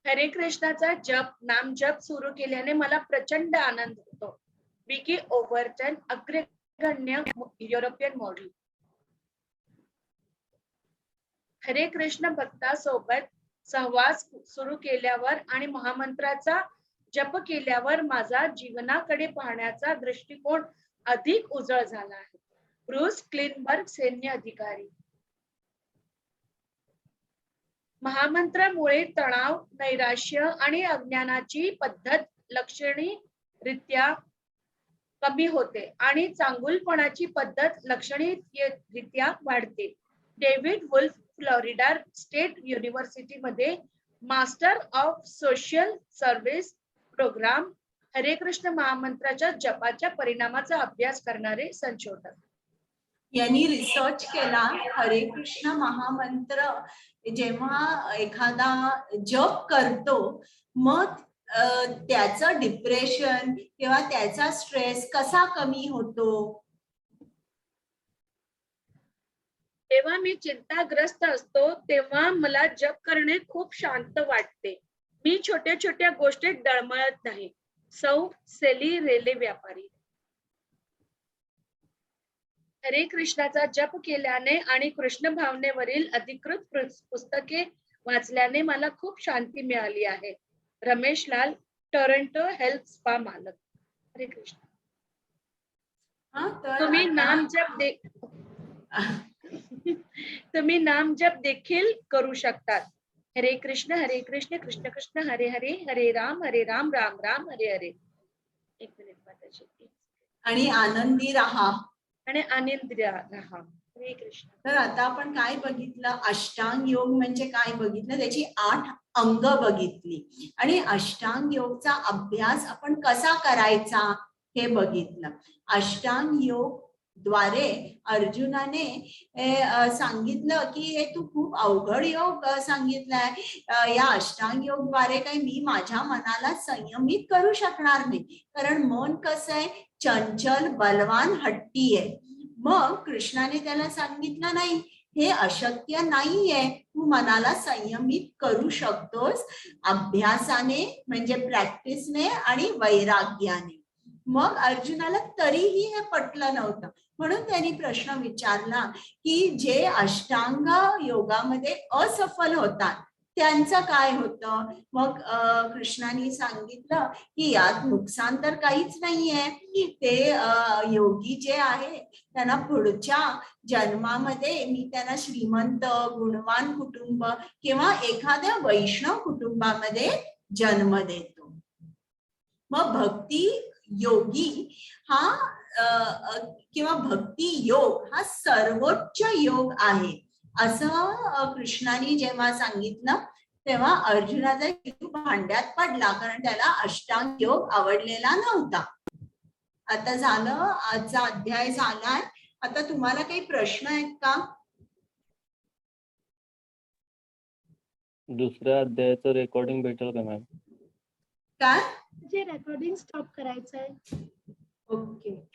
Speaker 2: हरे कृष्णाचा जप, नाम जप सुरू केल्याने मला प्रचंड आनंद होतो. विकी ओव्हरटन, अग्रगण्य युरोपियन मॉडेल. हरे कृष्ण भक्तासोबत सहवास सुरू केल्यावर आणि महामंत्राचा जप केल्यावर माझा जीवनाकडे पाहण्याचा दृष्टिकोन अधिक उजळ झाला आहे. ब्रूस क्लिनबर्ग, सैन्य अधिकारी. महामंत्रामुळे तणाव, नैराश्य आणि अज्ञानाची पद्धत लक्षणीयरित्या कमी होते आणि चांगुलपणाची पद्धत लक्षणीयरित्या वाढते. David Wolf, Florida State University मध्ये master of social service program, Hare Krishna महामंत्राच्या जपाच्या परिणामाचा अभ्यास करणारे संशोधक
Speaker 1: यांनी रिसर्च केला. हरे कृष्ण महामंत्र जेव्हा एखादा जप करतो मग त्याचं डिप्रेशन किंवा त्याचा स्ट्रेस कसा कमी होतो?
Speaker 2: जेव्हा मी चिंताग्रस्त असतो तेव्हा मला जप करणे खूप शांत वाटते. मी छोट्या छोट्या गोष्टीत डळमळत नाही. सौ सेली रेले व्यापारी. हरे कृष्णाचा जप केल्याने आणि कृष्ण भावनेवरील अधिकृत पुस्तके वाचल्याने मला खूप शांती मिळाली आहे. Ramesh Lal, Toronto health spa मालक. हरे कृष्ण.
Speaker 1: हा, तर
Speaker 2: तुम्ही
Speaker 1: आता-
Speaker 2: नाम जप तुम्ही नाम जप देखील करू शकतात. हरे कृष्ण कृष्ण कृष्ण हरे हरे, हरे राम राम राम हरे हरे. एक मिनिट माताजी.
Speaker 1: आणि आनंदी राहा.
Speaker 2: आणि आनंदी राहा. हरे कृष्ण.
Speaker 1: तर आता आपण काय बघितलं? अष्टांग योग म्हणजे काय बघितलं? त्याची 8 अंग बघितली आणि अष्टांग योगचा अभ्यास आपण कसा करायचा हे बघितलं. अष्टांग योग द्वारे अर्जुनाने सांगितलं की हे तू खूप अवघड योग सांगितलाय. या अष्टांग योग द्वारे काही मी माझ्या मनाला संयमित करू शकणार नाही, कारण मन कसं आहे, चंचल, बलवान, हट्टी आहे. मग कृष्णाने त्याला सांगितलं नाही, हे अशक्य नाहीये, तू मनाला संयमित करू शकतोस अभ्यासाने, म्हणजे प्रॅक्टिसने आणि वैराग्याने. मग अर्जुनाला तरीही हे पटलं नव्हतं, म्हणून त्यांनी प्रश्न विचारला की जे अष्टांग योगामध्ये असफल होतात त्यांचं काय होतं? मग कृष्णाने सांगितलं की यात नुकसान तर काहीच नाहीये. ते योगी जे आहे त्यांना पुढच्या जन्मामध्ये मी त्यांना श्रीमंत, गुणवान कुटुंब किंवा एखाद्या वैष्णव कुटुंबामध्ये जन्म देतो. मग भक्ती योगी हा किंवा भक्ती योग हा सर्वोच्च योग आहे असं कृष्णाने जेव्हा सांगितलं तेव्हा अर्जुनाचा जीव भांड्यात पडला, कारण त्याला अष्टांग योग आवडलेला नव्हता. आता झालं, आजचा अध्याय झालाय. आता तुम्हाला काही प्रश्न आहेत का?
Speaker 3: दुसऱ्या अध्यायाचं रेकॉर्डिंग भेटेल का मॅम?
Speaker 1: काय?
Speaker 2: जे रेकॉर्डिंग स्टॉप करायचंय.
Speaker 1: ओके.